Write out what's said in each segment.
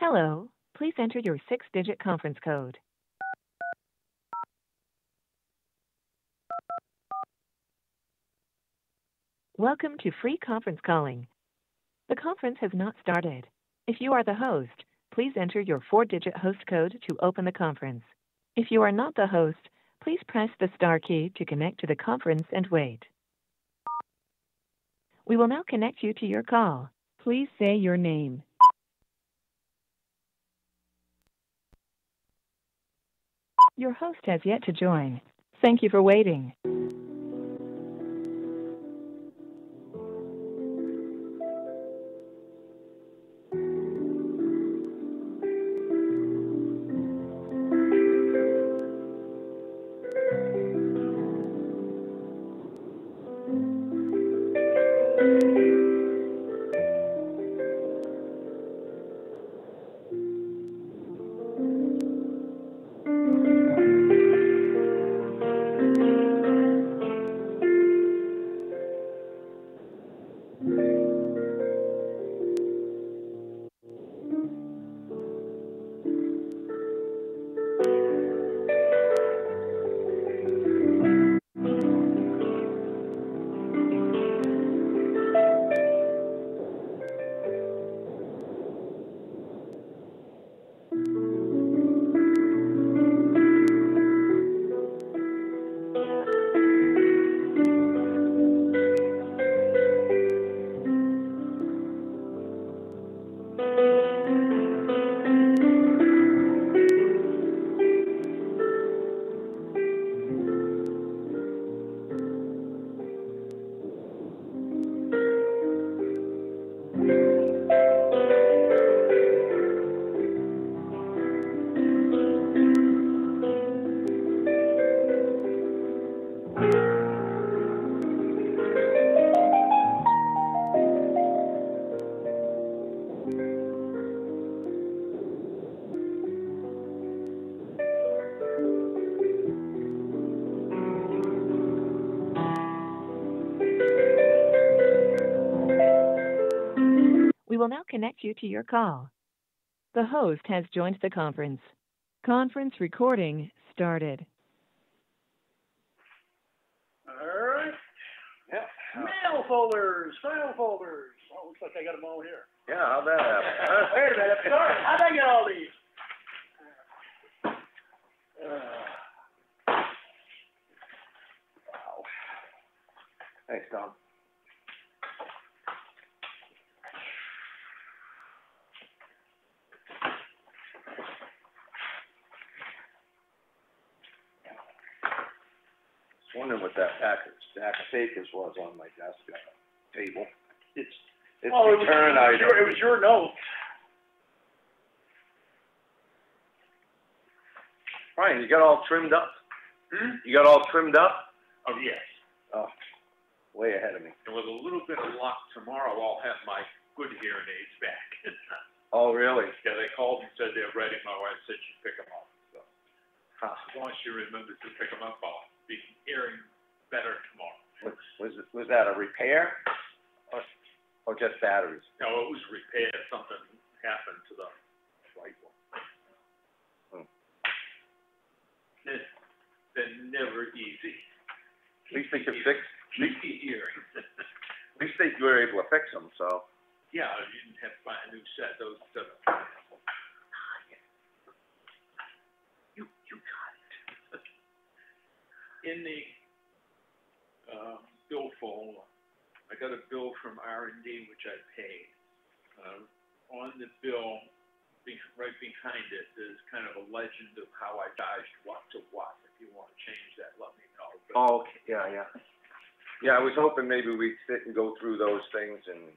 Hello, please enter your 6-digit conference code. Welcome to free conference calling. The conference has not started. If you are the host, please enter your 4-digit host code to open the conference. If you are not the host, please press the star key to connect to the conference and wait. We will now connect you to your call. Please say your name. Your host has yet to join. Thank you for waiting. We will now connect you to your call. The host has joined the conference. Conference recording started. All right. Yeah. Mail folders, file folders. Oh, looks like I got them all here. Yeah, how'd that happen? Wait a minute. Sorry. How'd I get all these? Wow. Thanks, Tom. Wondering what that stack of papers was on my desk table. It's return item. It was your note. Brian, you got all trimmed up? You got all trimmed up? Oh, yes. Oh, way ahead of me. And with a little bit of luck, tomorrow I'll have my good hearing aids back. Oh, really? Yeah, they called and said they're ready. My wife said she'd pick them up. So, as long as she remembers to pick them up, I'll be hearing better tomorrow. Was that a repair or just batteries? No, it was repaired. Something happened to the right one. They're never easy. At least they could fix. Keep hearing. At least they were able to fix them. So. Yeah, you didn't have to buy a new set. Those. You got it. In the billfold, I got a bill from R&D which I paid. On the bill, right behind it, there's kind of a legend of how I dodged what to what. If you want to change that, let me know. But Oh, okay. Yeah. Yeah, I was hoping maybe we'd sit and go through those things, and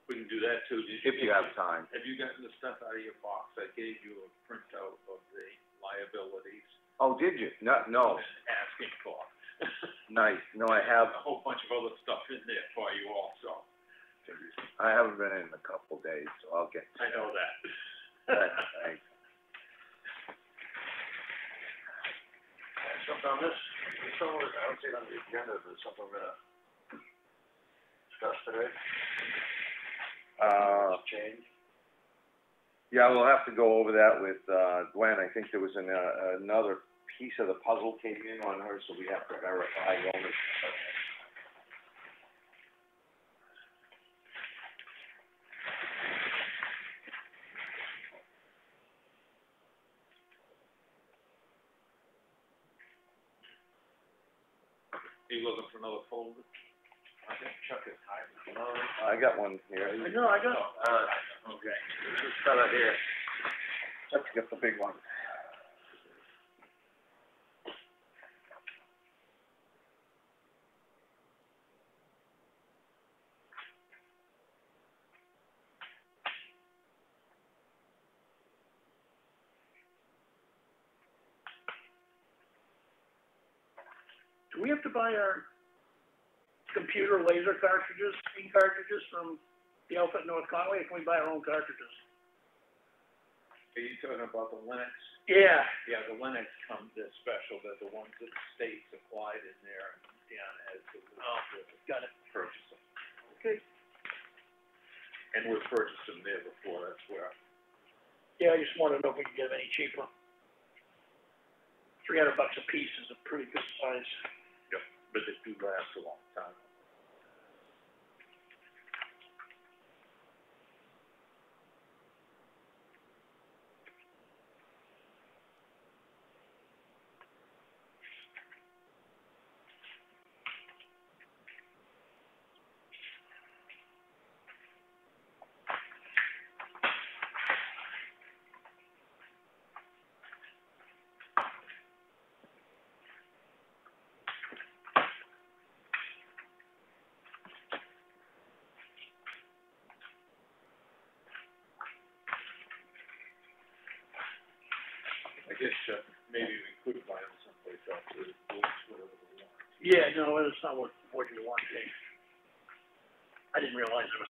we can do that too. if you have time. Have you gotten the stuff out of your box? I gave you a printout of the liabilities. Oh, did you? No. Asking for. Nice. No, I have. A whole bunch of other stuff in there for you also. I haven't been in a couple days, so I'll get. I know that. Thanks. Something on this? I don't see it on the agenda. Is it something we're gonna discuss today? Change. Yeah, we'll have to go over that with, Gwen. I think there was another piece of the puzzle came in on her, so we have to verify ownership. Are you looking for another folder? I think Chuck is hiding. No, I got one here. I know, I got. okay. This fella here. Let's get the big one. Do we have to buy our computer laser cartridges, screen cartridges from the outfit North Conway, or can we buy our own cartridges? Are you talking about the Linux? Yeah. Yeah, the Linux comes as special. They're the ones that the state supplied in there, and Dan has to Got it. purchase them. Okay. And we've purchased them there before, that's where. Yeah, I just wanted to know if we could get them any cheaper. $300 a piece is a pretty good size. Yep, but they do last a long time. I guess, maybe we could buy them someplace else, or whatever we want. Yeah, no, it's not what you want, Dave. I didn't realize it was.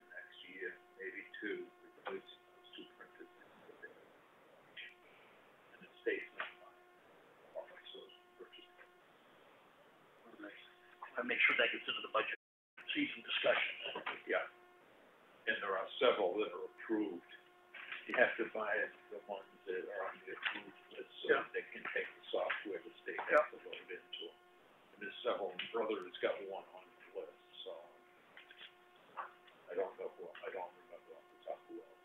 Next year, maybe two, replace those two printers. And it stays not mine. All my source purchase. I make sure that gets into the budget season discussion. Yeah. And there are several that are approved. You have to buy the ones that are on the approved list so Yeah. that they can take the software the state Yeah. has to load into them. And there's several, my brother has got one on the list, so I don't know who, I don't remember off the top who else.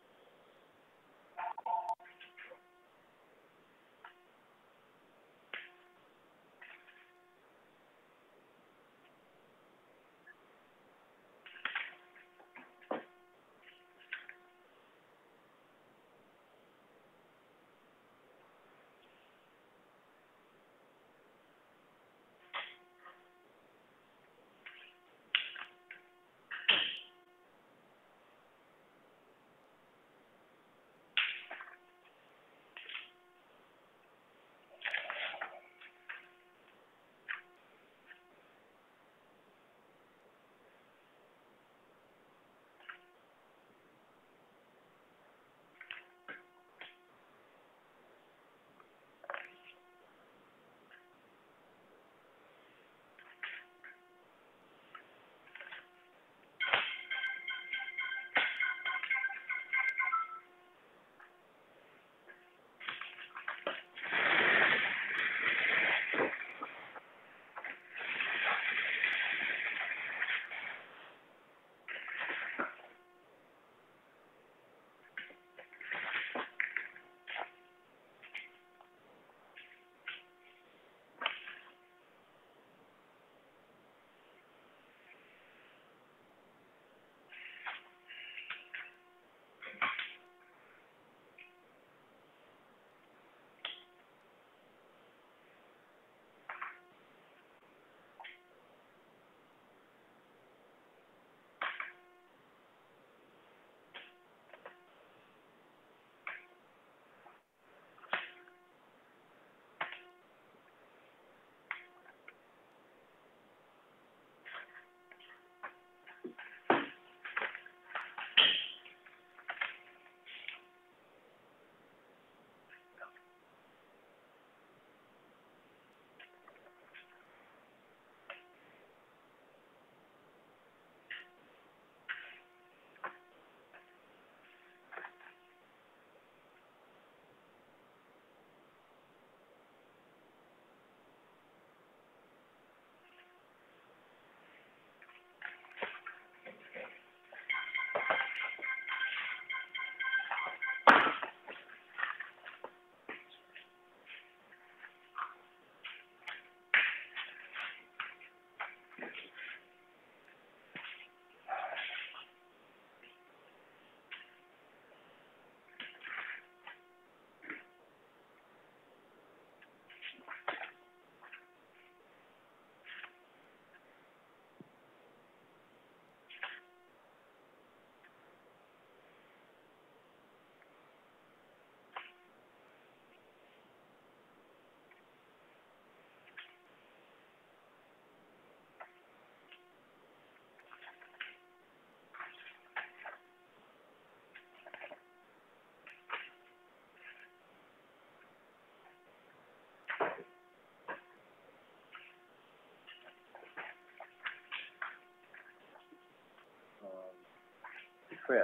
Chris,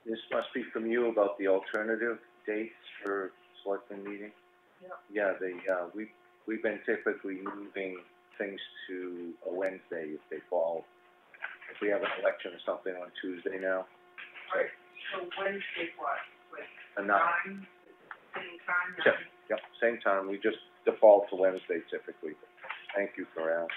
this must be from you about the alternative dates for selectmen meeting? Yeah, we've been typically moving things to a Wednesday if they fall. If we have an election or something on Tuesday now. Right, so Wednesday what, like A nine. 9, same time, Yep, yep, same time, we just default to Wednesday typically. Thank you for asking.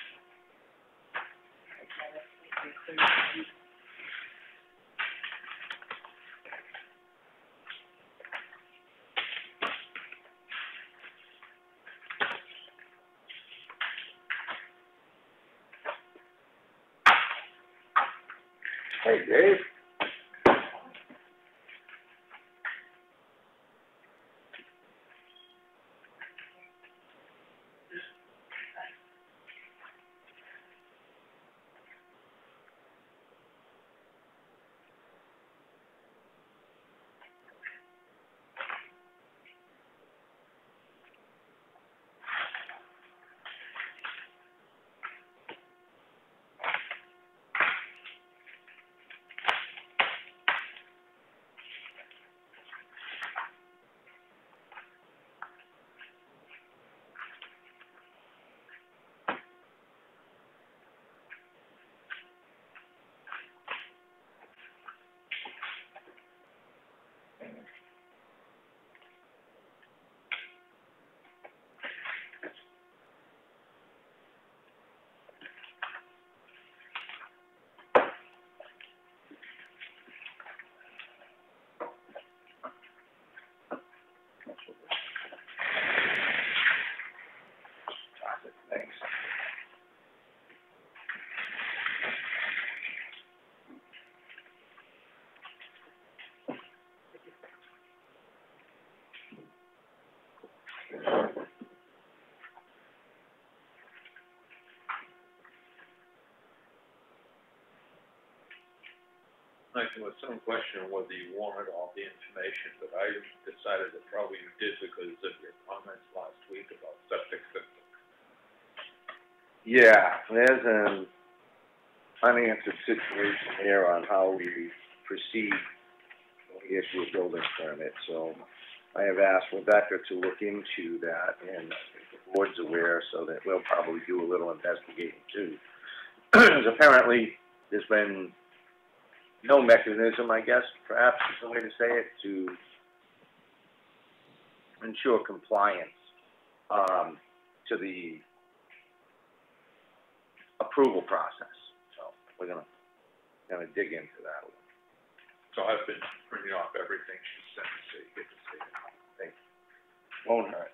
Hey, Dave. Thanks. Like, there was some question whether you wanted all the information, but I decided that probably you did because of your comments last week about septic system. Yeah, there's an unanswered situation here on how we proceed when we issue a building permit, so I have asked Rebecca to look into that, and the board's aware, so that we'll probably do a little investigating too. Apparently, there's been no mechanism, I guess, perhaps is the way to say it, to ensure compliance, to the approval process. So we're gonna dig into that. So I've been printing off everything she sent me, so you get to see it. Thank you. Won't hurt.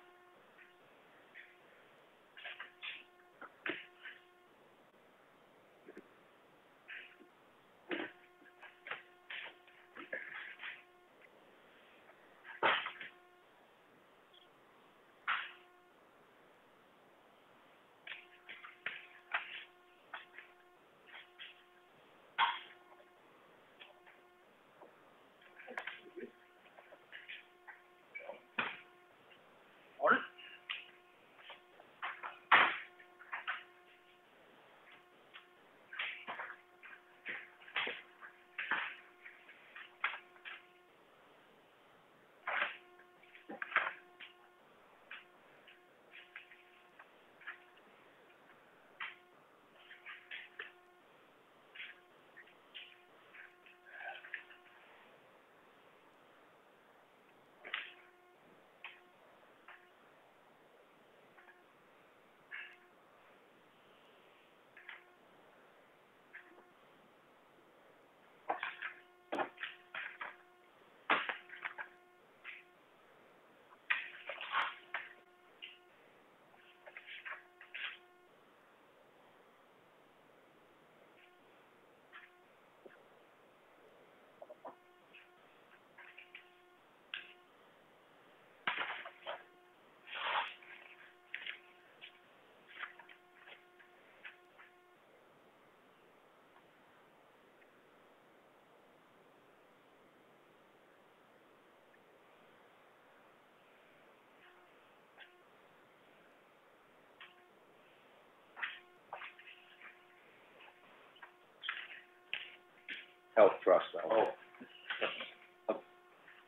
Health Trust,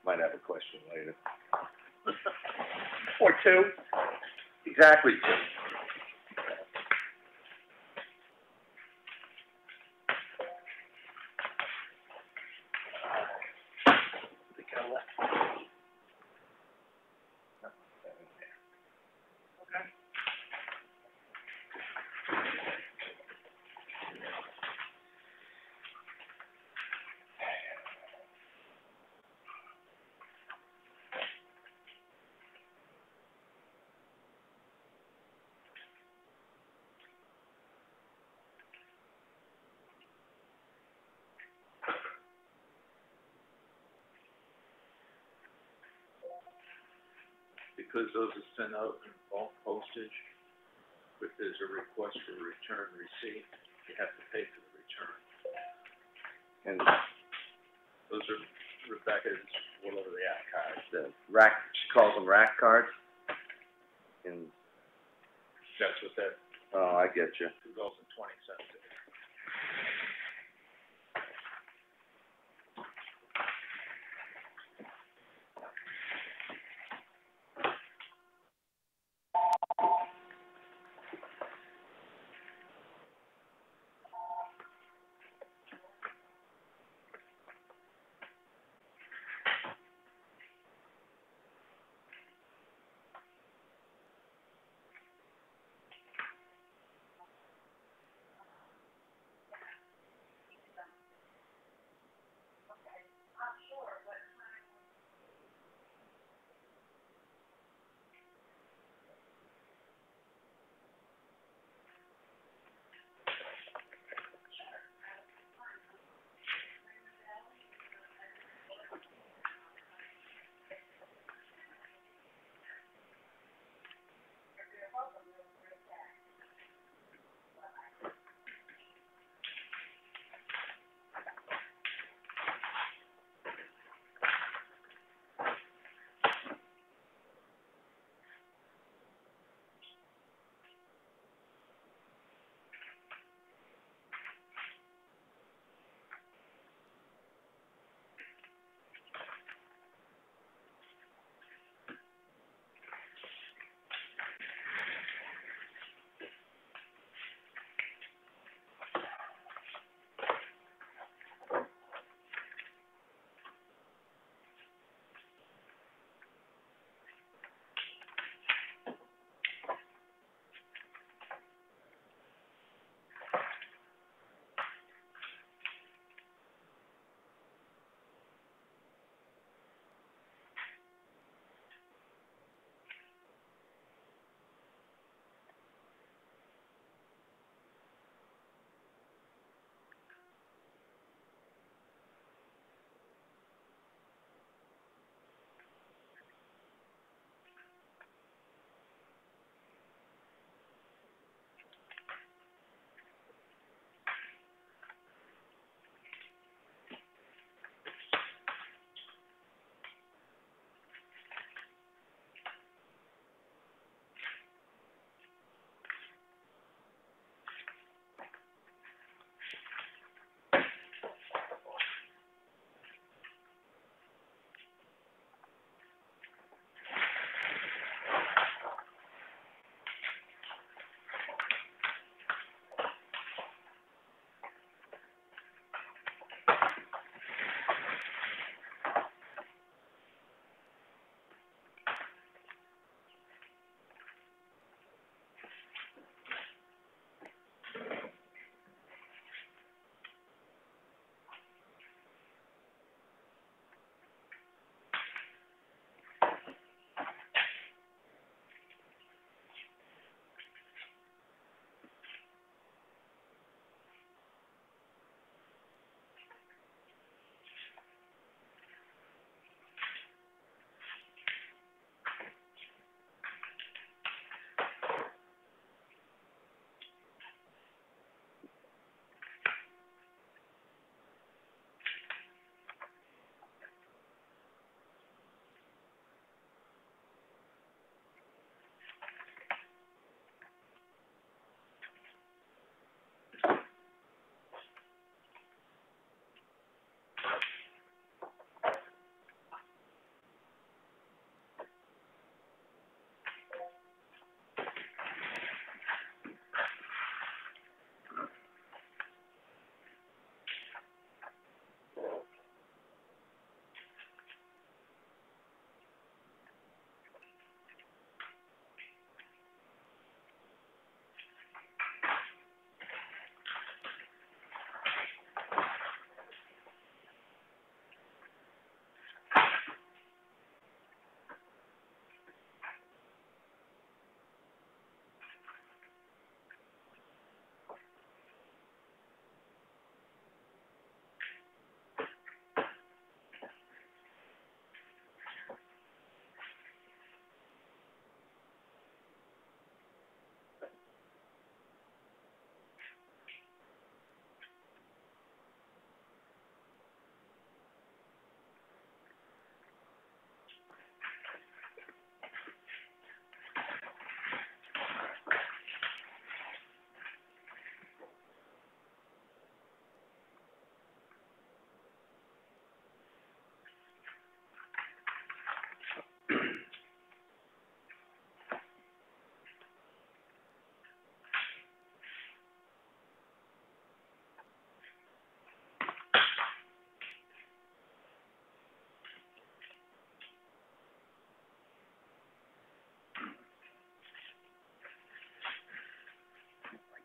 might have a question later. Or two. Exactly. Okay. Because those are sent out in bulk postage, if there's a request for return receipt, you have to pay for the return. And Those are Rebecca's, whatever the cards. the rack, she calls them rack cards. And, That's what that oh, I get you. $2.20 is.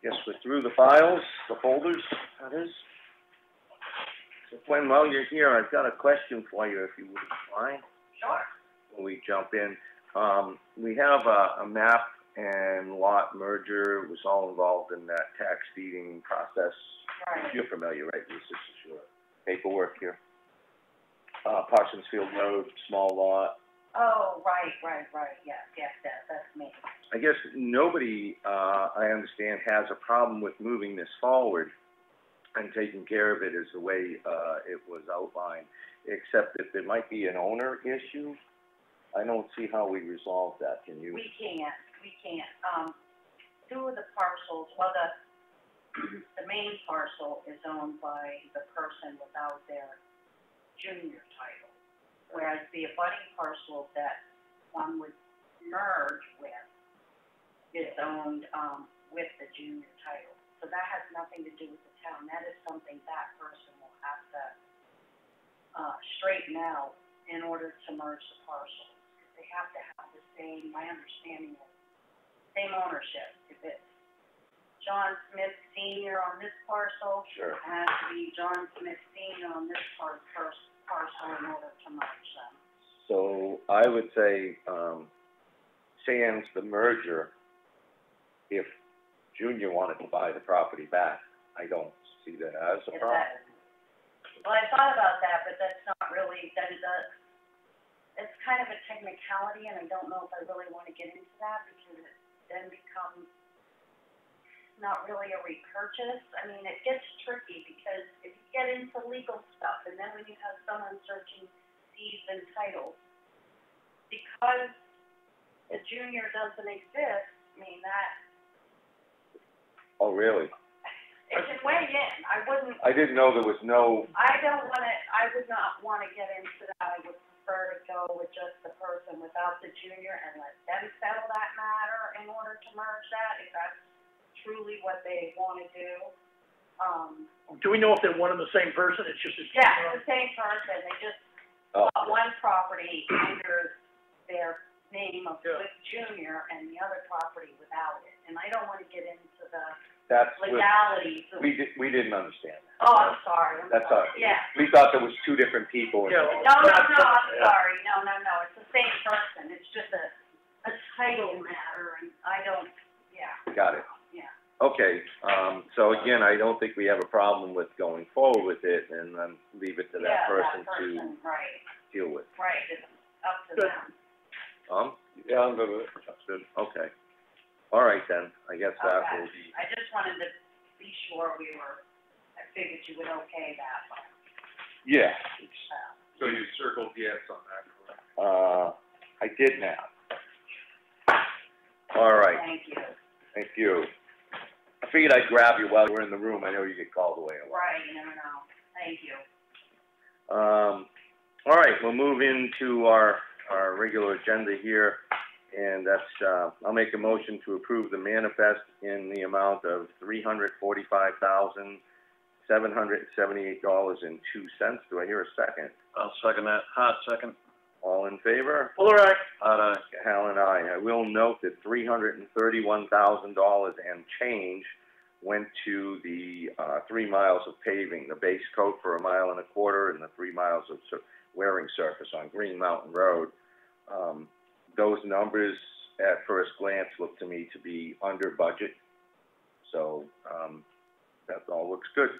Guess we're through the files, the folders, that is. So Gwen, while you're here, I've got a question for you, if you wouldn't mind. Sure. When we jump in, we have a map and lot merger. It was all involved in that tax deeding process. Right. You're familiar, right? This is your paperwork here. Parsons Field Road, small lot. Oh, right, yes, that's me. I guess nobody, I understand, has a problem with moving this forward and taking care of it as the way, it was outlined, except that there might be an owner issue. I don't see how we resolve that, can you? We can't. Two of the parcels, well, the main parcel is owned by the person without their junior title, whereas the abutting parcel that one would merge with is owned, with the junior title. So that has nothing to do with the town. That is something that person will have to, straighten out in order to merge the parcels. They have to have the same, my understanding is, same ownership. If it's John Smith Senior on this parcel, Sure. it has to be John Smith Senior on this parcel in order to merge them. So I would say, sans the merger, if Junior wanted to buy the property back, I don't see that as a problem. Well, I thought about that, but that's not really, it's kind of a technicality, and I don't know if I really want to get into that, because it then becomes not really a repurchase. I mean, it gets tricky, because if you get into legal stuff, and then when you have someone searching deeds and titles, because the junior doesn't exist, I mean, that... Oh, really? It can weigh in. I didn't know there was no... I would not want to get into that. I would prefer to go with just the person without the junior and let them settle that matter in order to merge that, if that's truly what they want to do. Do we know if they're one and the same person? It's just a... Yeah, it's the same person. They just bought one property under their name of with junior and the other property without it. And I don't want to get into the legalities. We didn't understand that. Oh, I'm sorry. That's all right. Yeah. We thought there was two different people. Yeah. No, I'm sorry. No. It's the same person. It's just a title matter, and I don't, Got it. Yeah. Okay, so again, I don't think we have a problem with going forward with it, and then leave it to that person to right. deal with. Right, it's up to Good. them. Yeah, I'm good with it. That's good. Okay. All right then, I guess that will be... I just wanted to be sure I figured you would okay that, but. Yeah. So you circled yes on that, correct? I did now. All right. Thank you. Thank you. I figured I'd grab you while you were in the room. I know you get called away a lot. Right, you never know. Thank you. All right, we'll move into our regular agenda here, and that's, I'll make a motion to approve the manifest in the amount of $345,778.02. Do I hear a second? I'll second that. Hot second. All in favor? All right. Hal and I will note that $331,000 and change went to the 3 miles of paving, the base coat for 1.25 miles and the 3 miles of wearing surface on Green Mountain Road. Those numbers at first glance look to me to be under budget, so that all looks good.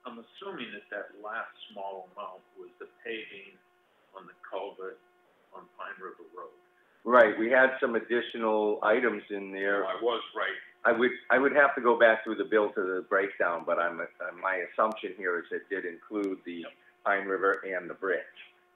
I'm assuming that last small amount was the paving on the culvert on Pine River Road. Right, we had some additional items in there. I was right. I would have to go back through the bill to the breakdown, but my assumption here is it did include the Pine River and the bridge.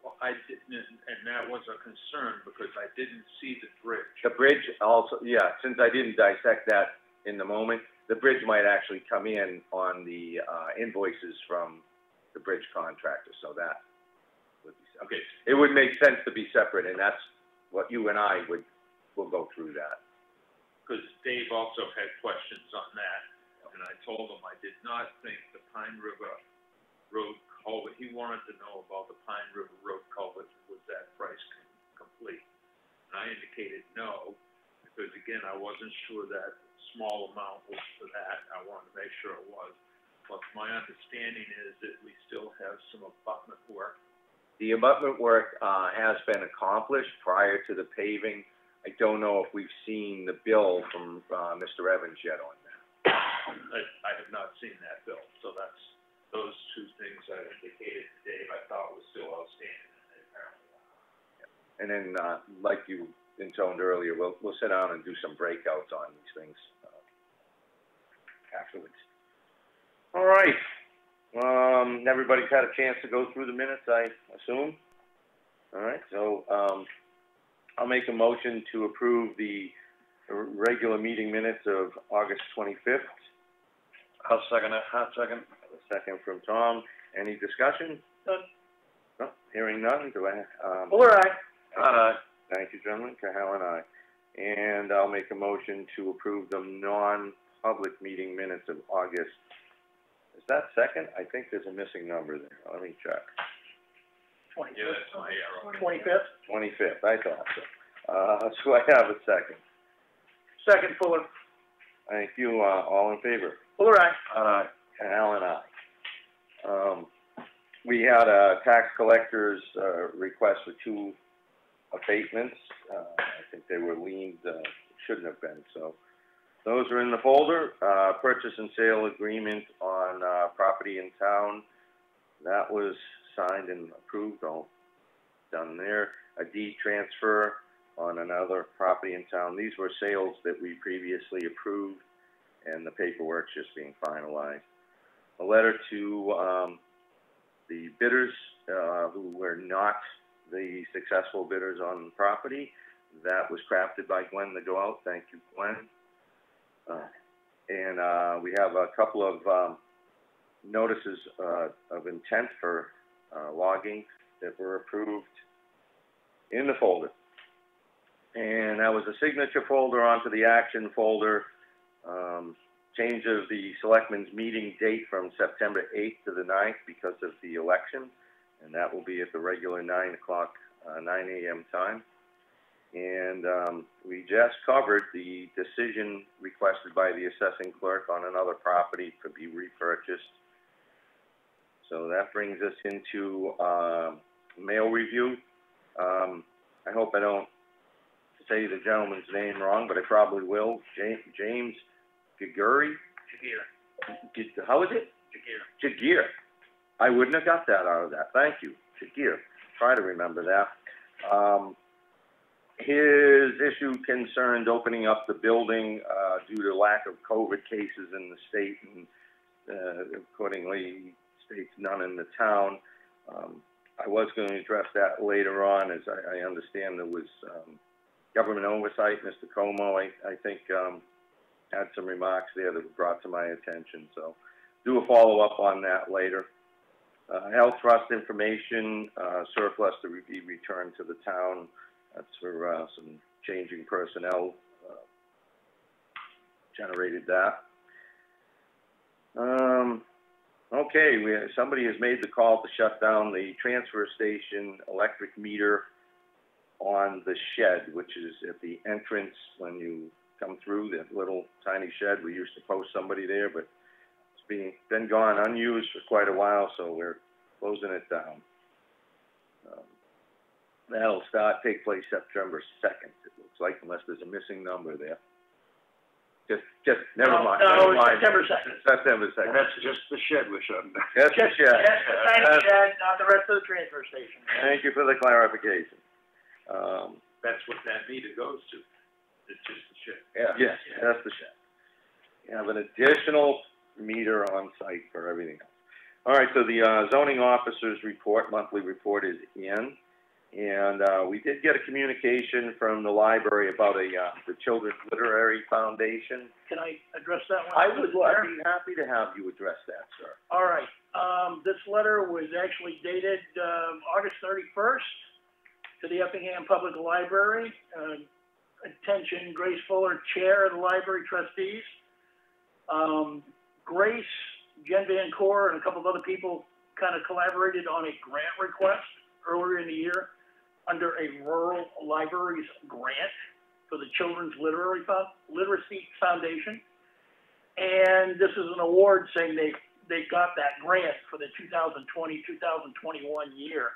Well, I didn't, and that was a concern because I didn't see the bridge. The bridge also, yeah, since I didn't dissect that in the moment, the bridge might actually come in on the invoices from the bridge contractor, so that would be separate. Okay. It would make sense to be separate, and that's what you and I will go through that. Because Dave also had questions on that, and I told him I did not think the Pine River Road culvert, he wanted to know about the Pine River Road culvert, was that price complete? And I indicated no, because again, I wasn't sure that small amount was for that. I wanted to make sure it was. But my understanding is that we still have some abutment work. The abutment work, has been accomplished prior to the paving. I don't know if we've seen the bill from, Mr. Evans yet on that. I have not seen that bill, so that's, those two things I indicated to Dave, I thought was still outstanding, and apparently not. And then, like you intoned earlier, we'll sit down and do some breakouts on these things, afterwards. All right. Everybody's had a chance to go through the minutes, I assume? All right, so, I'll make a motion to approve the regular meeting minutes of August 25th. I'll second that, hot second. A second from Tom. Any discussion? None. No, hearing none, do I, Fuller, aye. Aye. Thank you, gentlemen. Cahalan, aye. And I'll make a motion to approve the non-public meeting minutes of August. Is that second? I think there's a missing number there. Let me check. Yeah, that's my error. 25th. 25th, I thought so. So I have a second. Second, Fuller. Thank you. All in favor? Fuller, aye. Aye. Cahalan, aye. We had a tax collector's, request for 2 abatements. I think they were liened, shouldn't have been, so. Those are in the folder. Purchase and sale agreement on, property in town. That was signed and approved, all done there. A deed transfer on another property in town. These were sales that we previously approved, and the paperwork's just being finalized. A letter to, the bidders, who were not the successful bidders on the property. That was crafted by Glenn to go out. Thank you, Glenn. And we have a couple of notices of intent for logging that were approved in the folder. And that was a signature folder onto the action folder. Change of the Selectmen's meeting date from September 8th to the 9th because of the election. And that will be at the regular 9 a.m. time. And we just covered the decision requested by the assessing clerk on another property to be repurchased. So that brings us into mail review. I hope I don't say the gentleman's name wrong, but I probably will. James Gaguri? Jagir. How is it? Jagir. Jagir. I wouldn't have got that out of that. Thank you. Jagir. Try to remember that. His issue concerned opening up the building due to lack of COVID cases in the state, and accordingly states none in the town. I was going to address that later on, as I understand there was government oversight. Mr. Comeau, I think, had some remarks there that were brought to my attention, so do a follow-up on that later. Health trust information, surplus to be returned to the town. That's for some changing personnel, generated that. Okay, somebody has made the call to shut down the transfer station electric meter on the shed, which is at the entrance when you come through, that little tiny shed. We used to post somebody there, but it's been gone unused for quite a while, so we're closing it down. That'll take place September 2nd, it looks like, unless there's a missing number there. Never mind. No, September 2nd. September 2nd. That's just the shed we're shutting down. That's the shed. Yes, the tiny shed, not the rest of the transfer station. Thank you for the clarification. That's what that meter goes to. It's just the shed. Yeah, yes, that's the shed. You have an additional meter on site for everything else. All right, so the zoning officer's report, monthly report, is in. And we did get a communication from the library about the Children's Literary Foundation. Can I address that one? I would be happy to have you address that, sir. All right. This letter was actually dated August 31st to the Effingham Public Library. Attention, Grace Fuller, Chair of the Library Trustees. Grace, Jen Van Cor, and a couple of other people kind of collaborated on a grant request earlier in the year under a rural libraries grant for the Children's Literacy Foundation. And this is an award saying they got that grant for the 2020-2021 year.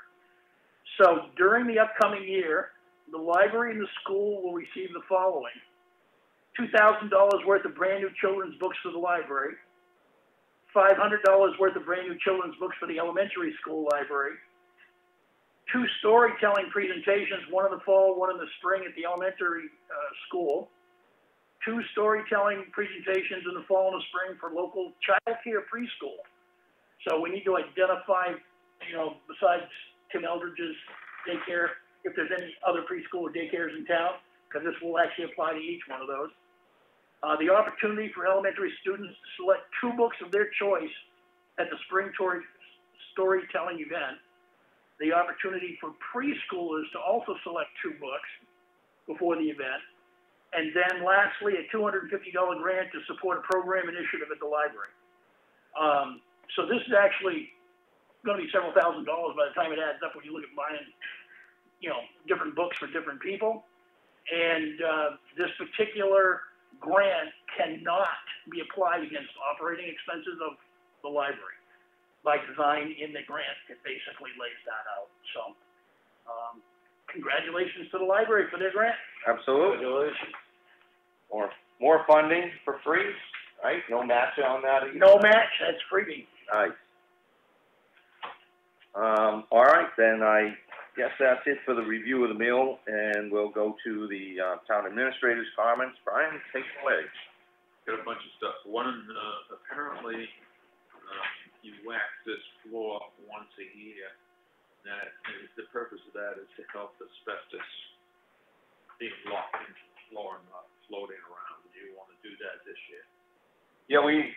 So during the upcoming year, the library and the school will receive the following: $2,000 worth of brand new children's books for the library, $500 worth of brand new children's books for the elementary school library, 2 storytelling presentations, one in the fall, one in the spring at the elementary school, 2 storytelling presentations in the fall and the spring for local child care preschool. So we need to identify, besides Tim Eldridge's daycare, if there's any other preschool or daycares in town, because this will actually apply to each one of those. The opportunity for elementary students to select 2 books of their choice at the spring storytelling event. The opportunity for preschoolers to also select 2 books before the event. And then lastly, a $250 grant to support a program initiative at the library. So this is actually going to be several $1,000s by the time it adds up when you look at buying, different books for different people. And this particular grant cannot be applied against operating expenses of the library. By design in the grant, it basically lays that out. So, congratulations to the library for their grant. Absolutely. Congratulations. More funding for free, right? No match on that either. No match, that's freebie. Nice. All right, then I guess that's it for the review of the mill, and we'll go to the town administrator's comments. Brian, take it away. Got a bunch of stuff. One, apparently, you wax this floor once a year. The purpose of that is to help asbestos being locked into the floor and not floating around. Do you want to do that this year? Yeah, we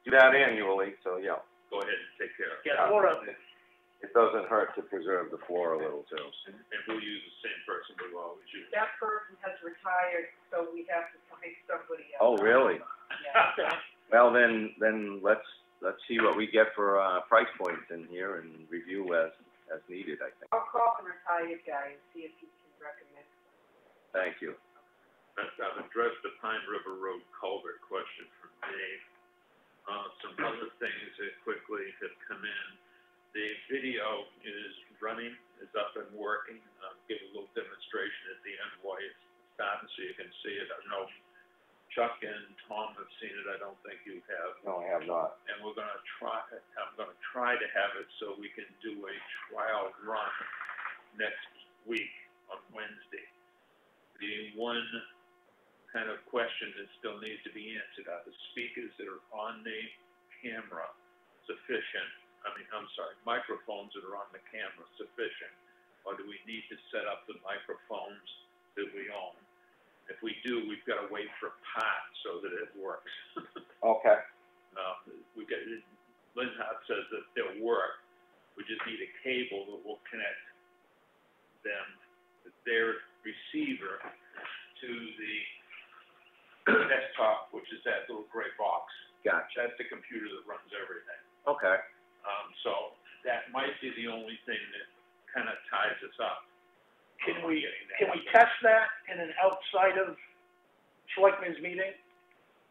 do that annually, so yeah. Go ahead and take care of it. Get the vote up. It doesn't hurt to preserve the floor a little too. And we'll use the same person we've always used. That person has retired, so we have to find somebody else. Oh, really? Yeah. Well, then let's see what we get for price points in here and review as needed, I think. I'll call the retired guy and see if he can recommend. Thank you. I've addressed the Pine River Road culvert question from Dave. Some other things that quickly have come in. The video is running, is up and working. Give a little demonstration at the end while it's starting so you can see it. I know Chuck and Tom have seen it. I don't think you have. No, I have not. And I'm gonna try to have it so we can do a trial run next week on Wednesday. The one kind of question that still needs to be answered: are the speakers that are on the camera sufficient? Microphones that are on the camera sufficient, or do we need to set up the microphones that we own? If we do, we've got to wait for parts so that it works. Okay. Linhart says that they'll work. We just need a cable that will connect their receiver to the desktop, which is that little gray box. Gotcha. That's the computer that runs everything. Okay. So that might be the only thing that kind of ties us up. Can we test that in an outside of Selectmen's meeting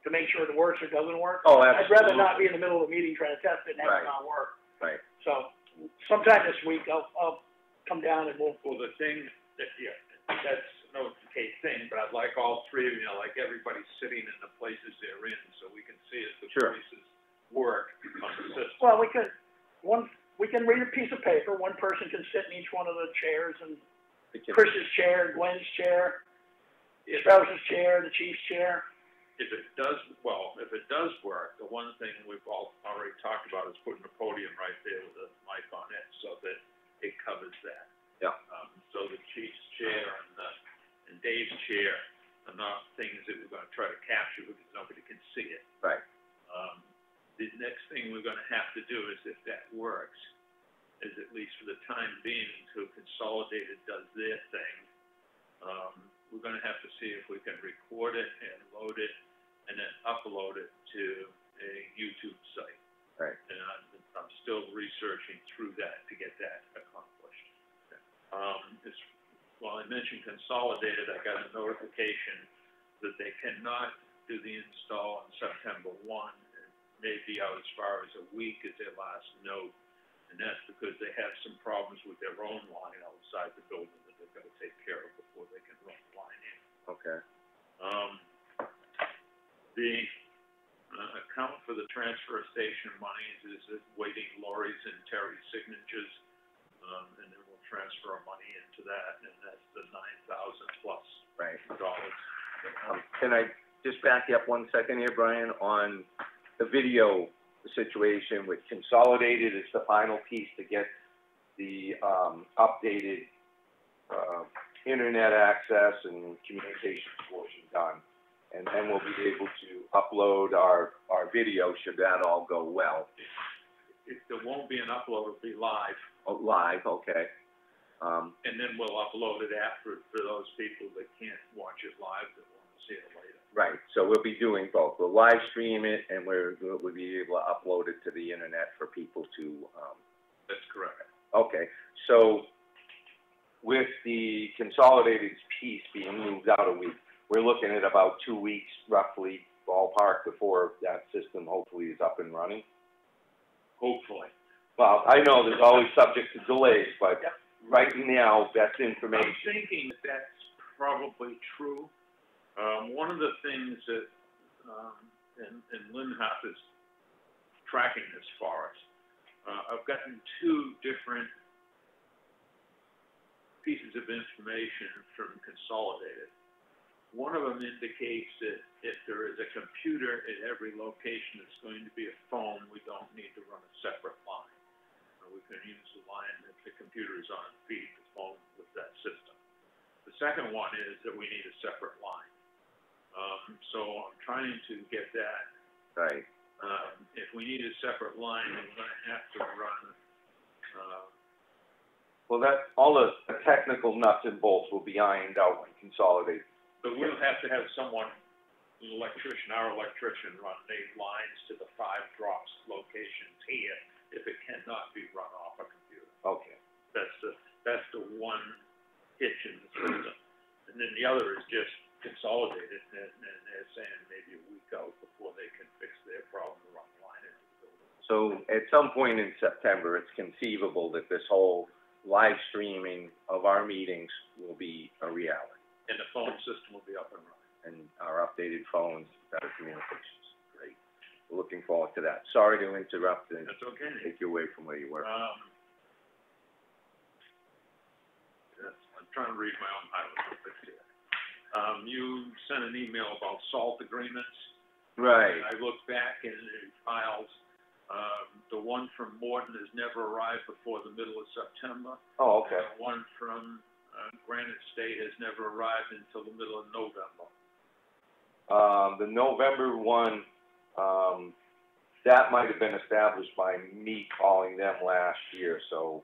to make sure it works or doesn't work? Oh, I'd absolutely. rather not be in the middle of a meeting trying to test it and have it not work. Right. So sometime this week I'll come down and we'll. Well, the thing that that's no okay thing, but I'd like all three of you, like everybody sitting in the places they're in, so we can see if the places work on the system. Well, we can read a piece of paper. One person can sit in each one of the chairs, and Chris's chair, Gwen's chair, Strauss's chair, the chief's chair. If it does work, the one thing we've all already talked about is putting a podium right there with a mic on it, so that it covers that. Yeah. So the chief's chair and Dave's chair are not things that we're going to try to capture because nobody can see it. Right. The next thing we're going to have to do is, if that works, is at least for the time being until Consolidated does their thing, we're going to have to see if we can record it and load it and then upload it to a YouTube site. Right. And I'm still researching through that to get that accomplished. Well, I mentioned Consolidated, I got a notification that they cannot do the install on September 1. It may be out as far as a week as their last note, and that's because they have some problems with their own line outside the building that they've got to take care of before they can run the line in. Okay. The account for the transfer station monies is waiting Lori's and Terry's signatures, and then we'll transfer money into that, and that's the $9,000 plus dollars. Can I just back you up 1 second here, Brian, on the video situation with Consolidated is the final piece to get the updated internet access and communications portion done. And then we'll be able to upload our video should that all go well. If there won't be an upload, it'll be live. Oh, live, okay. And then we'll upload it after for those people that can't watch it live that want to see it later. Right, so we'll be doing both. We'll live stream it and we'll be able to upload it to the internet for people to, That's correct. Okay, so with the Consolidated piece being moved out a week, we're looking at about 2 weeks, roughly, ballpark, before that system hopefully is up and running. Hopefully. Well, I know there's always subject to delays, but right now, that's information. I'm thinking that's probably true. One of the things that, and Lindhoff is tracking this for us, I've gotten 2 different pieces of information from Consolidated. One of them indicates that if there is a computer at every location, it's going to be a phone. We don't need to run a separate line. We can use the line if the computer is on feed the phone with that system. The second one is that we need a separate line. So I'm trying to get that. Right. If we need a separate line, we're going to have to run. Well, that all the technical nuts and bolts will be ironed out when Consolidated. But we'll have to have someone, our electrician, run 8 lines to the 5 drops locations here if it cannot be run off a computer. Okay. That's the one hitch in the system. And then the other is just Consolidated, and they're saying maybe a week out before they can fix their problem to run the line into the building. So at some point in September, it's conceivable that this whole live streaming of our meetings will be a reality. And the phone system will be up and running. And our updated phones, better communications. Great. We're looking forward to that. Sorry to interrupt and That's okay. take you away from where you were. I'm trying to read my own hieroglyphics here. You sent an email about SALT agreements. Right. I looked back in the files. The one from Morton has never arrived before the middle of September. Oh, okay. The one from Granite State has never arrived until the middle of November. The November one, that might have been established by me calling them last year, so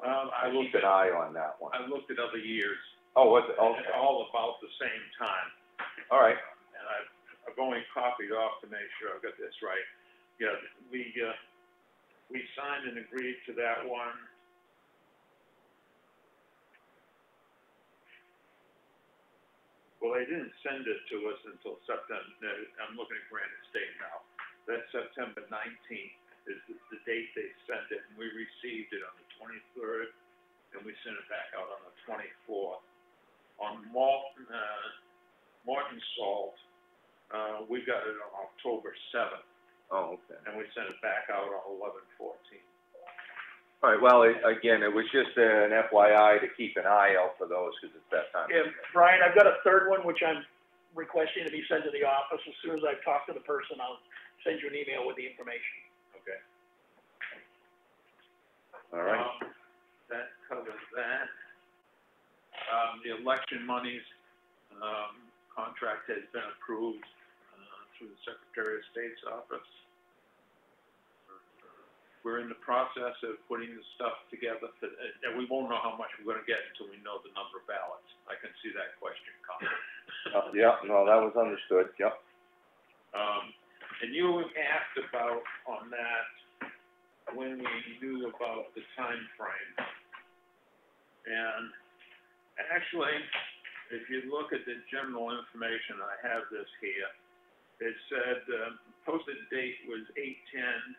I keep an eye on that one. I looked at other years. Oh, was it? Okay. All about the same time. All right. And I've only copied off to make sure I've got this right. Yeah, we signed and agreed to that one. Well, they didn't send it to us until September. I'm looking at Granite State now. That's September 19th is the date they sent it, and we received it on the 23rd, and we sent it back out on the 24th. On Morton Salt, we got it on October 7th. Oh, okay. And we sent it back out on 11/14. All right, well, again, it was just an FYI to keep an eye out for those, because it's that time. Yeah, Brian, I've got a third one, which I'm requesting to be sent to the office. As soon as I've talked to the person, I'll send you an email with the information. Okay. All right. That covers that. The election monies, contract has been approved, through the Secretary of State's office. We're in the process of putting the stuff together, and we won't know how much we're gonna get until we know the number of ballots. I can see that question coming. Yeah, no, that was understood, yep. And you asked about, on that, when we knew about the time frame. And Actually, if you look at the general information, I have this here. It said, posted date was 8/10,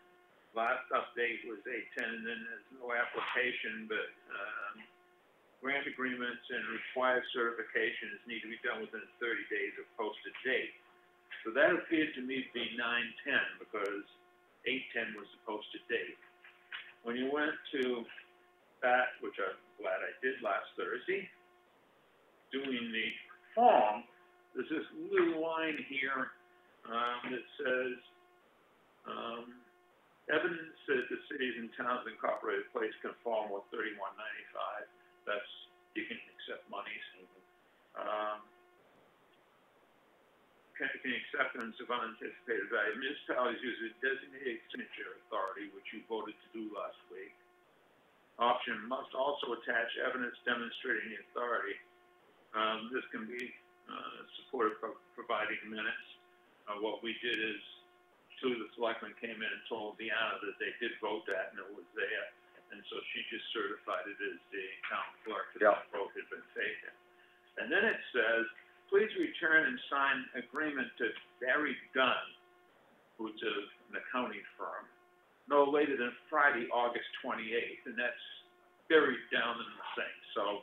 last update was 8/10, and then there's no application, but, grant agreements and required certifications need to be done within 30 days of posted date. So that appeared to me to be 9/10 because 8/10 was the posted date. When you went to that, which I'm glad I did last Thursday, doing the form, there's this little line here that says, evidence that the cities and towns incorporated place conform with 3195. That's, you can accept monies. Can acceptance of unanticipated value. Municipalities use a designated signature authority, which you voted to do last week. Option must also attach evidence demonstrating the authority. This can be supported by providing minutes. What we did is, two of the selectmen came in and told Deanna that they did vote that and it was there. And so she just certified it as the town clerk that that vote had been taken. And then it says, please return and sign agreement to Barry Dunn, who's an accounting firm, no later than Friday, August 28th, and that's buried down in the thing. So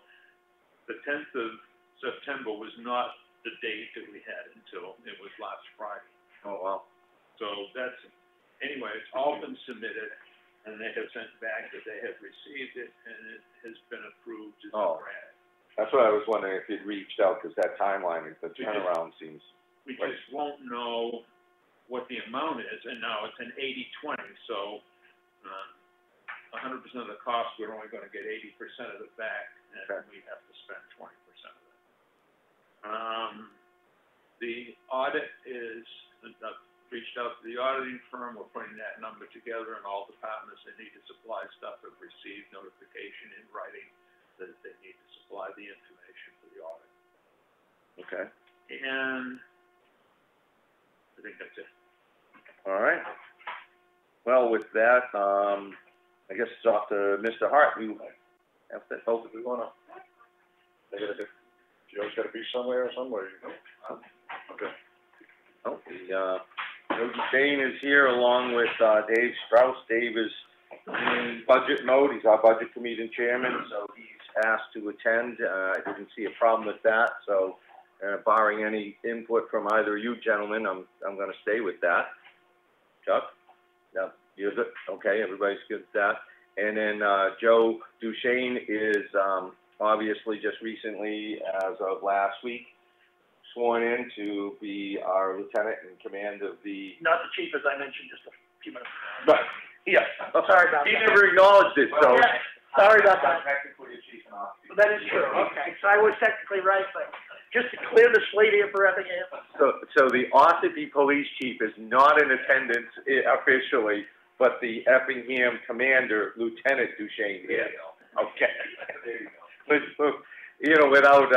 the 10th of September was not the date that we had until it was last Friday. Oh, wow. So that's, anyway, it's all been submitted, and they have sent back that they have received it, and it has been approved as a grant. That's what I was wondering if you'd reached out, because that timeline, the turnaround seems... We just won't know what the amount is, and now it's an 80-20, so 100% of the cost, we're only going to get 80% of it back, and we have to spend 20% of it. The audit is, I've reached out to the auditing firm, we're putting that number together, and all departments that need to supply stuff have received notification in writing that they need to supply the information for the audit. Okay. And I think that's it. All right. Well, with that, I guess it's off to Mr. Hart. You have to help if we want to. Joe's got to be somewhere or somewhere, you know? Okay. Oh, Joe Shane is here along with Dave Strauss. Dave is in budget mode. He's our budget committee chairman, so he's asked to attend. I didn't see a problem with that, so barring any input from either of you gentlemen, I'm going to stay with that. Chuck? Yeah, you're good? Okay, everybody's good with that. And then Joe Duchesne is obviously just recently, as of last week, sworn in to be our lieutenant in command of the... Not the chief, as I mentioned just a few minutes ago. Right, yeah. Sorry about he that. He never acknowledged it, so... Yeah, sorry about that. Technically a chief and officer. That is true, okay. So I was technically right, but just to clear the slate here for Effingham. So the Ossipee police chief is not in attendance officially, but the Effingham commander, Lieutenant Duchesne, is. Okay. There you go. You know, without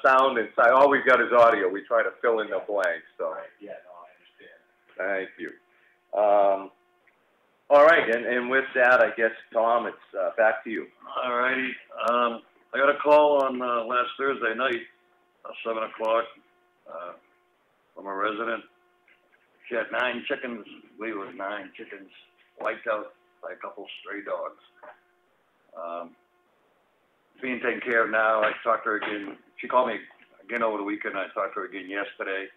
sound and sight, all we've got is audio. We try to fill in the blanks, so. Right, yeah, no, I understand. Thank you. All right, and with that, I guess, Tom, it's back to you. All righty. I got a call on last Thursday night, 7 o'clock, from a resident. She had 9 chickens, I believe it was 9 chickens, wiped out by a couple stray dogs. Being taken care of now. I talked to her again. She called me again over the weekend. I talked to her again yesterday.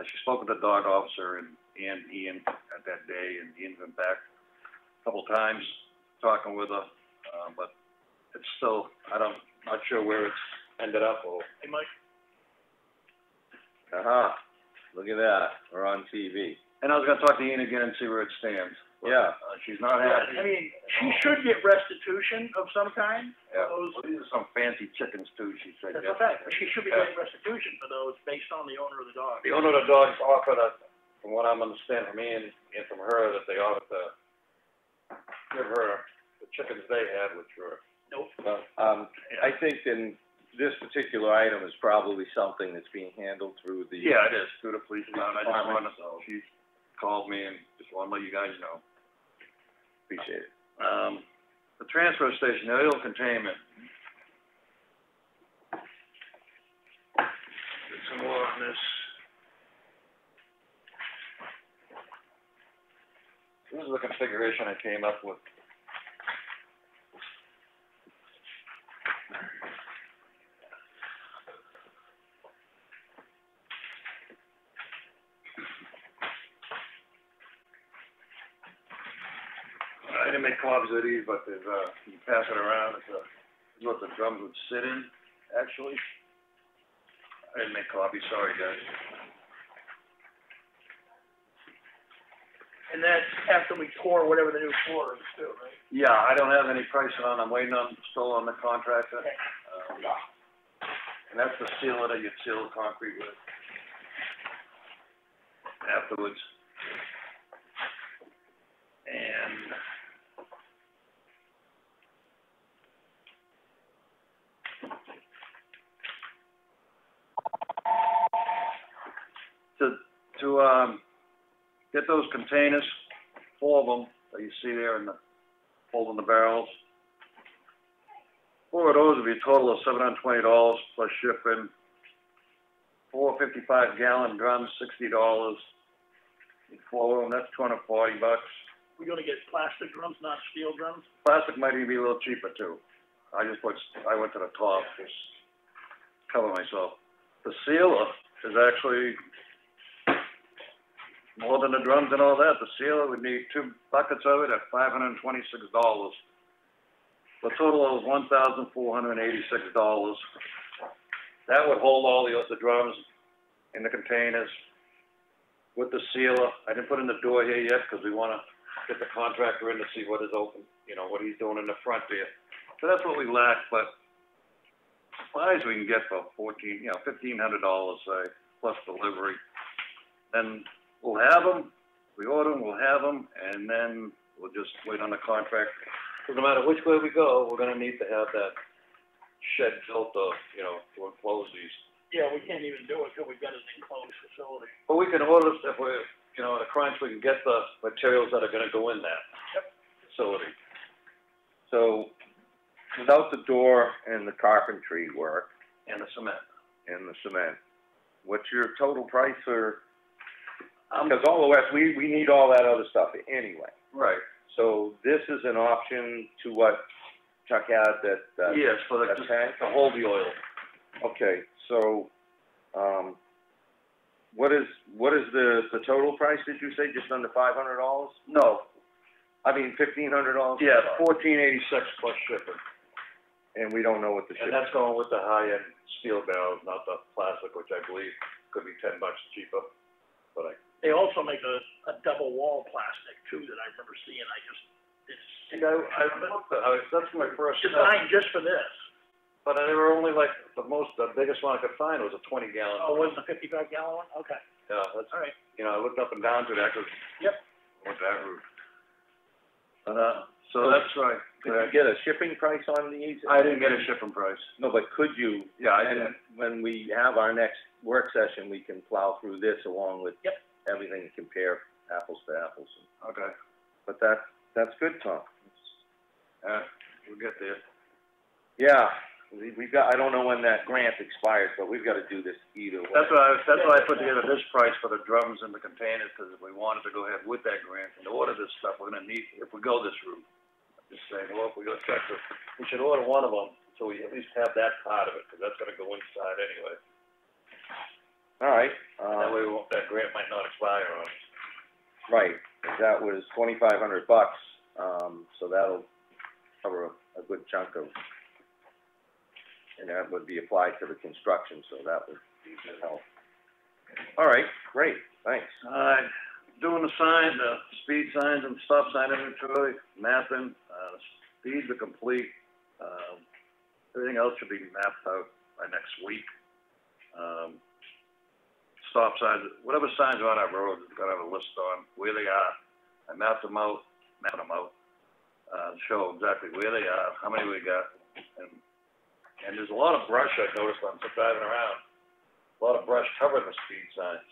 She spoke with the dog officer and Ian at that day, and Ian's been back a couple times talking with her, but it's still, not sure where it's ended up. Or, Hey, Mike. Look at that. We're on TV. and I was going to talk to Ian again and see where it stands. But, Yeah. she's not happy. I mean, she should get restitution of some kind. Yeah. For those, Well, these are some fancy chickens too, she said. that's a fact. She should be getting restitution for those based on the owner of the dog. The owner of the dogs offered, from what I'm understanding from Ian and from her, that they offered to give her the chickens they had, which were... Nope. Well, I think in this particular item is probably something that's being handled through the... Yeah, it is, through the police department. I just department, wanted to, she called me and just wanted to let you guys know. Appreciate it. The transfer station, the oil containment. some more on this. This is the configuration I came up with. I didn't make copies of these, but there's, you can pass it around. It's what the drums would sit in, actually. I didn't make copies, sorry guys. And that's after we pour whatever the new floor is too, right? Yeah, I don't have any pricing on, I'm waiting on, still on the contractor. Okay. And that's the sealer that you seal the concrete with afterwards. And to get those containers, 4 of them that you see there in the holding the barrels. 4 of those would be a total of $720 plus shipping. 4 55-gallon drums, $60. 4 of them, that's $240. We're gonna get plastic drums, not steel drums? Plastic might even be a little cheaper too. I went to the top, just cover myself. The sealer is actually more than the drums and all that. The sealer would need 2 buckets of it at $526. The total is $1,486. That would hold all the drums in the containers with the sealer. I didn't put in the door here yet because we want to get the contractor in to see what is open, you know, what he's doing in the front there. So that's what we lack, but supplies we can get for $1,500, say, plus delivery. Then we'll have them, we order them, we'll have them, and then we'll just wait on the contract. So no matter which way we go, we're gonna need to have that shed built to, you know, to enclose these. Yeah, we can't even do it till we've got an enclosed facility. But we can order if we're, you know, at a crunch, we can get the materials that are gonna go in that facility. So, without the door and the carpentry work And the cement. what's your total price for, because all the rest, we need all that other stuff anyway. Right. So this is an option to what Chuck had that, Yes, for the, that just tank? to hold the oil. Okay, so, what is the total price, did you say, just under $500? No, I mean, $1,500? yeah, $1,486 plus shipping. And we don't know what the And shipping. that's going with the high-end steel barrels, not the plastic, which I believe could be $10 cheaper. But They also make a double wall plastic too that I remember seeing. that's my first step. Designed just for this. But they were only like, the biggest one I could find was a 20-gallon. Oh, wasn't a 55-gallon one? Okay, Yeah, that's, all right. you know, I looked up and down to that, 'cause. Yep. Went that route. So that's right. Could you get a shipping price on these? I didn't get a shipping price. No, but could you? Yeah, I And didn't. when we have our next work session, we can plow through this along with Yep. everything and compare apples to apples. Okay. But that's good, Tom. We'll get there. Yeah, we've got, I don't know when that grant expires, but we've got to do this either way. That's why I put together this price for the drums and the containers, because if we wanted to go ahead with that grant and order this stuff, we're gonna need, if we go this route. I'm just saying, well, if we go Texas, we should order one of them, so we at least have that part of it, because that's gonna go inside anyway. All right, That way, that grant might not expire on us. right, that was $2,500, so that'll cover a good chunk of, and that would be applied to the construction, so that would help. All right, great, thanks. Doing the sign, the speed signs and stop sign inventory, mapping, speeds are complete. Everything else should be mapped out by next week. Stop signs, whatever signs are on our road, we've got to have a list on where they are. I mapped them out, show exactly where they are, how many we got, and there's a lot of brush I've noticed on driving around. A lot of brush covering the speed signs,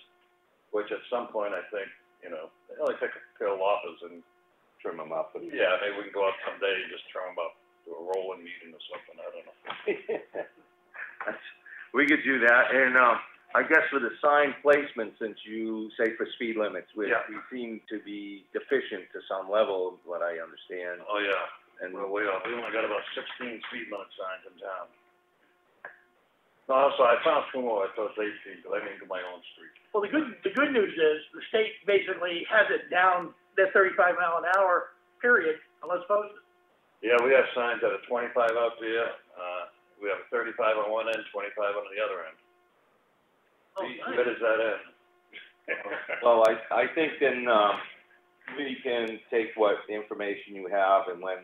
which at some point I think, you know, they only take a pair of loppers and Trim them up. yeah, maybe we can go out someday and just trim them up, do a rolling meeting or something, I don't know. We could do that, and, I guess with the sign placement, since you say for speed limits, we seem to be deficient to some level, of what I understand. Oh, yeah. And We're way off. We only got about 16 speed limit signs in town. No, I'm sorry, I found two more. I thought it was 18, because I didn't do my own street. Well, the good news is the state basically has it down that 35 mile an hour period unless posted. Yeah, we have signs that are 25 out there. We have 35 on one end, 25 on the other end. Oh, Where does that end? well, I think then, we can take what information you have, and when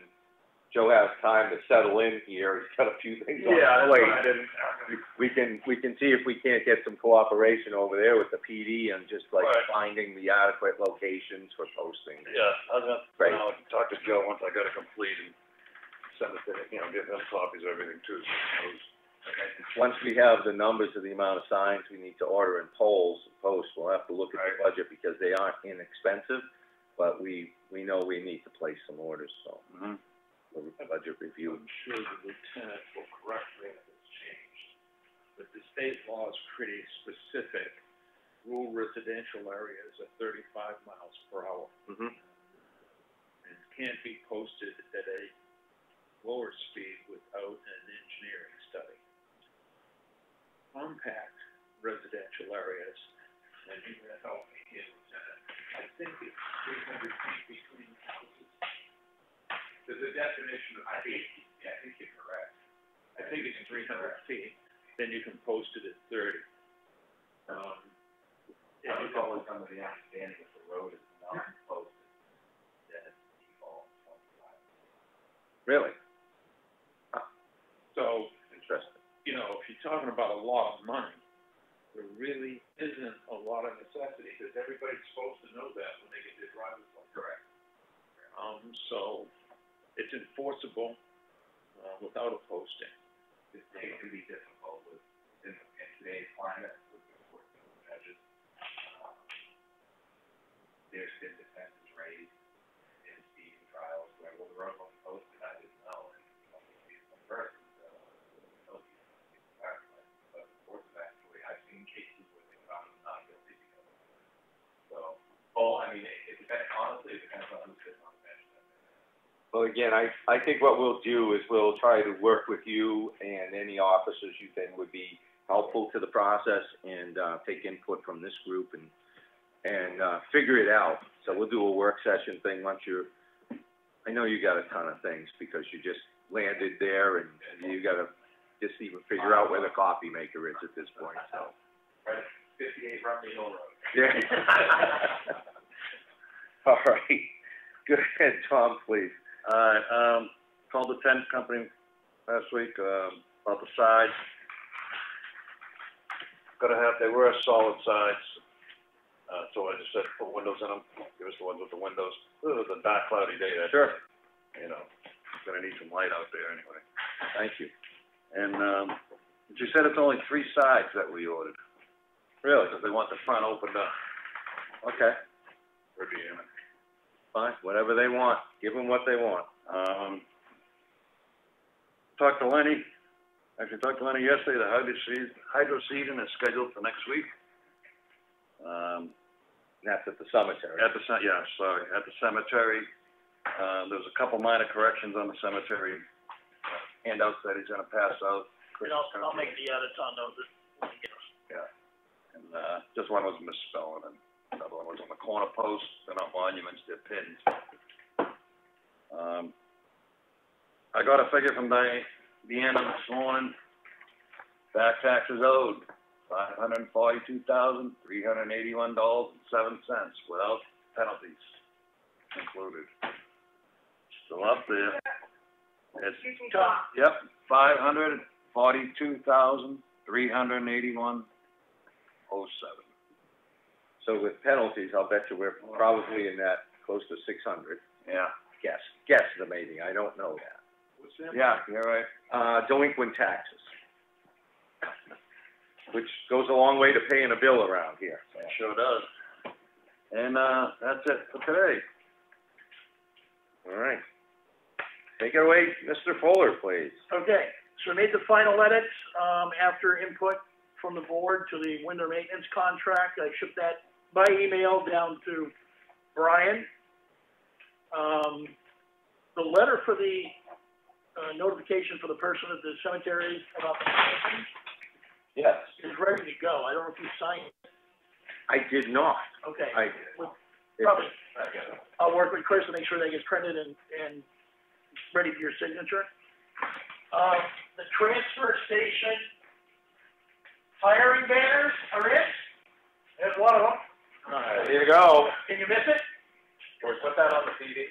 Joe has time to settle in here, he's got a few things on his plate. We can see if we can't get some cooperation over there with the PD and just like finding the adequate locations for posting. Yeah, I was gonna, talk to Joe once I got it complete and send it to him, give him copies of everything too. Once we have the numbers of the amount of signs we need to order in post, we'll have to look at the budget because they aren't inexpensive, but we know we need to place some orders, so. The budget review. I'm sure the lieutenant will correct me if it's changed, but the state law is pretty specific. Rural residential areas are 35 miles per hour. And can't be posted at a lower speed without an engineering study. Compact residential areas, and you can help me here, Lieutenant, I think it's 300 feet between houses. So the definition of feet, I think you're correct. I think it's 300 feet, then you can post it at 30. I was always under the understanding if the road is not posted, then it's default 25. Really? So, interesting. You know, if you're talking about a lot of money, there really isn't a lot of necessity, because everybody's supposed to know that when they get their driver's license. Correct. So, it's enforceable, without a posting. It can be difficult in today's climate with enforcement measures. There's been defenses raised in speed trials where, well, the road wasn't posted, I didn't know, and some person, but actually, I've seen cases where they found them not guilty because of it. So, I mean, it depends, honestly, it depends on who sits on the bench. Well, again, I think what we'll do is we'll try to work with you and any officers you think would be helpful to the process and, take input from this group and figure it out. So we'll do a work session thing once I know you got a ton of things because you just landed there and you gotta just even figure out where the coffee maker is at this point, so. Right, 58 Rumney Hill Road. Yeah. All right. Go ahead, Tom, please. Called the tent company last week, about the sides. They were solid sides. So I just said, put windows in them, give us the ones with the windows. It was a dark, cloudy day that Sure. You know, gonna need some light out there anyway. Thank you. And, she said it's only 3 sides that we ordered. Really? Because they want the front opened up. Okay. For the unit. Fine, whatever they want. Give them what they want. Talked to Lenny. Actually, talked to Lenny yesterday. The hydro seeding is scheduled for next week. That's at the cemetery. At the cemetery. There's a couple minor corrections on the cemetery handouts that he's gonna pass out. And I'll make the edits on those when we get them. Yeah. And, just one was misspelling and another one was on the corner posts. They're not monuments, they're pins. I got a figure from Deanna this morning. Back taxes owed, $542,381.07 without penalties included. Still up there. It's, yep, $542,381.07. So with penalties, I'll bet you we're probably in that close to 600. Yeah. Guesstimating, I don't know that. What's that? Yeah, you're right. Delinquent taxes. Which goes a long way to paying a bill around here. It sure does. And, that's it for today. All right. Take it away, Mr. Fuller, please. Okay, so we made the final edits, after input from the board to the winter maintenance contract. I shipped that by email down to Brian. The letter for the, notification for the person at the cemetery about the planting Yes, is ready to go. I don't know if you signed it. I did not. Okay. I did. Probably, I'll work with Chris to make sure they get printed and ready for your signature. The transfer station hiring banners are in. There's one of them. There you go. Can you miss it? Can we put that on the CD?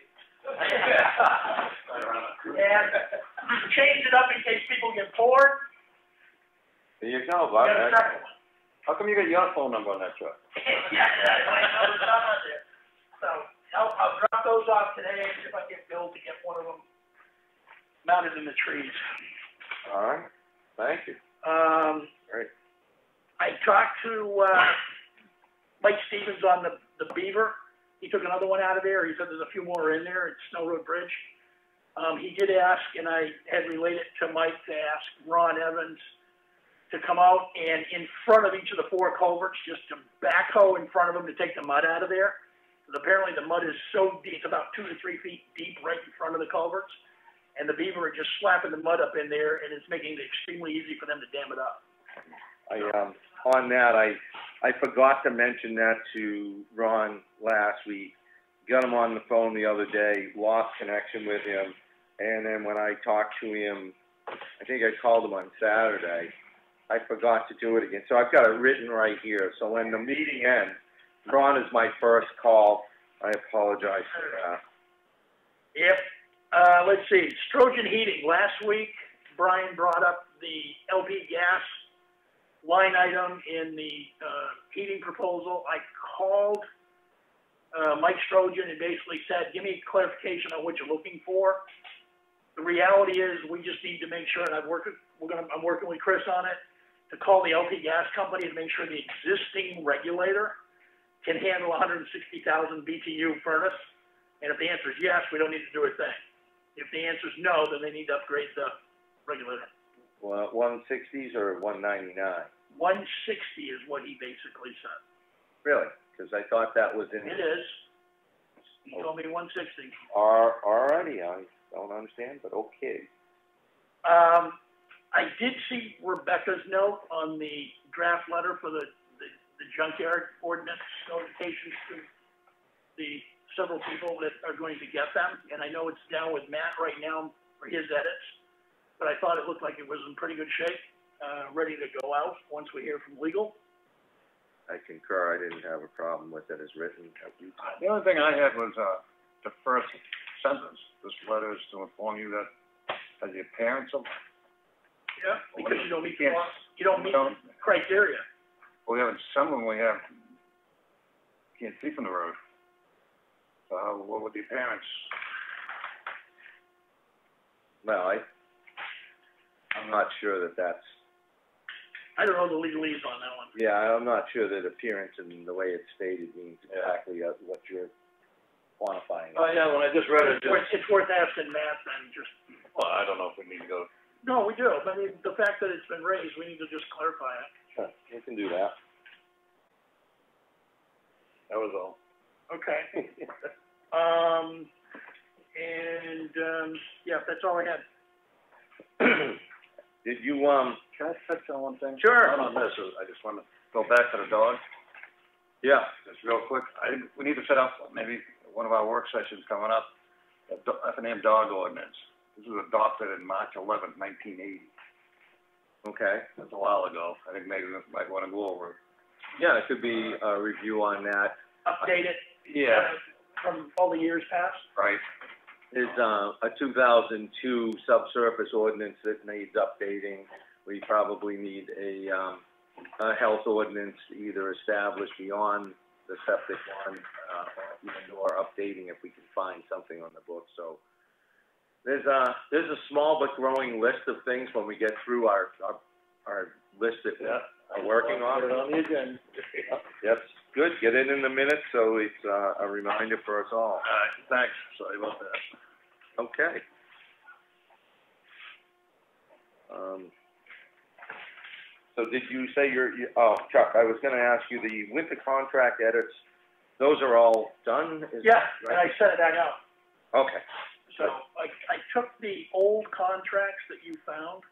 And change it up in case people get bored. There you go, You Bob. got a second one. How come you got your phone number on that truck? Yeah, I know it's not on there. So I'll drop those off today and see if I get Bill to get one of them mounted in the trees. All right, thank you. Great. I talked to, Mike Stevens on the beaver. He took another one out of there. He said there's a few more in there at Snow Road Bridge. He did ask, and I had relayed it to Mike to ask Ron Evans to come out and in front of each of the four culverts, just to backhoe in front of them to take the mud out of there. Because apparently the mud is so deep, it's about 2 to 3 feet deep right in front of the culverts. And the beaver are just slapping the mud up in there, and it's making it extremely easy for them to dam it up. On that, I forgot to mention that to Ron last week. Got him on the phone the other day, lost connection with him, and then when I talked to him, I think I called him on Saturday, I forgot to do it again. So I've got it written right here. So when the meeting ends, Ron is my first call. I apologize for that. Yep. Let's see, Trojan Heating. Last week, Brian brought up the LP gas line item in the heating proposal. I called Mike Trojan and basically said, give me clarification on what you're looking for. The reality is we just need to make sure, and I'm working with Chris on it, to call the LP gas company to make sure the existing regulator can handle 160,000 BTU furnace. And if the answer is yes, we don't need to do a thing. If the answer is no, then they need to upgrade the regulator. Well, 160s or 199? 160 is what he basically said. Really? Because I thought that was in. It is. He told me 160. Alrighty, I don't understand, but okay. I did see Rebecca's note on the draft letter for the junkyard ordinance notifications to the several people that are going to get them, and I know it's down with Matt right now for his edits, but I thought it looked like it was in pretty good shape, ready to go out once we hear from legal. I concur. I didn't have a problem with it as written. The only thing I had was, the first sentence. This letter is to inform you that as your parents of. Yeah, because you don't meet the Yes. law, you don't meet the criteria. We have some of them, can't see from the road. So what would the parents? Well, I'm not sure that's. I don't know the legalese on that one. Yeah, I'm not sure that appearance and the way it's stated means exactly what you're quantifying. Oh, yeah, when I just read it, It's worth asking Matt then, just. well, I don't know if we need to go. No, we do. I mean, the fact that it's been raised, we need to just clarify it. Sure, we can do that. That was all. Okay. Yeah, that's all I had. Did you, Can I touch on one thing? Sure. Not on this, I just want to go back to the dog, yeah, just real quick. We need to set up maybe one of our work sessions coming up, Effingham dog ordinance. This was adopted in March 11th, 1980. okay. That's a while ago. I think maybe we might want to go over it. Yeah, it could be a review on that. Update it. Yeah. From all the years past. Right. There's a 2002 subsurface ordinance that needs updating. We probably need a health ordinance either established beyond the septic one, or updating if we can find something on the book. So there's a small but growing list of things when we get through our list that we're working on. Put it on the agenda. Yes, good. Get it in the minutes so it's a reminder for us all. All right, thanks. Sorry about that. Okay. So did you say oh, Chuck, I was gonna ask you, with the contract edits, those are all done? Yeah, and I sent it back out. Okay. So I took the old contracts that you found,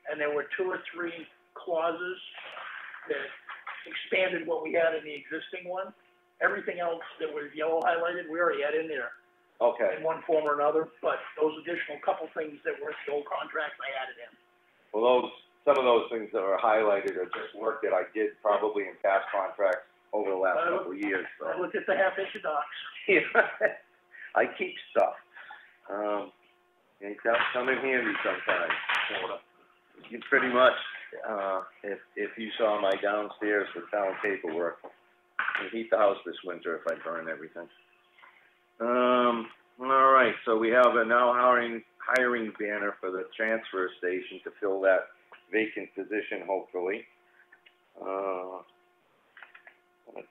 and there were 2 or 3 clauses that expanded what we had in the existing one. Everything else that was yellow highlighted, we already had in there Okay. in one form or another, but those additional couple things that were in the old contracts, I added in. Well, some of those things that are highlighted are just work that I did probably in past contracts over the last couple of years, so. I looked at the half-inch of docs. Yeah. I keep stuff. It come in handy sometimes. You pretty much, if you saw my downstairs with town paperwork, I'd heat the house this winter if I burn everything. All right, so we have a now hiring banner for the transfer station to fill that vacant position, hopefully. Let's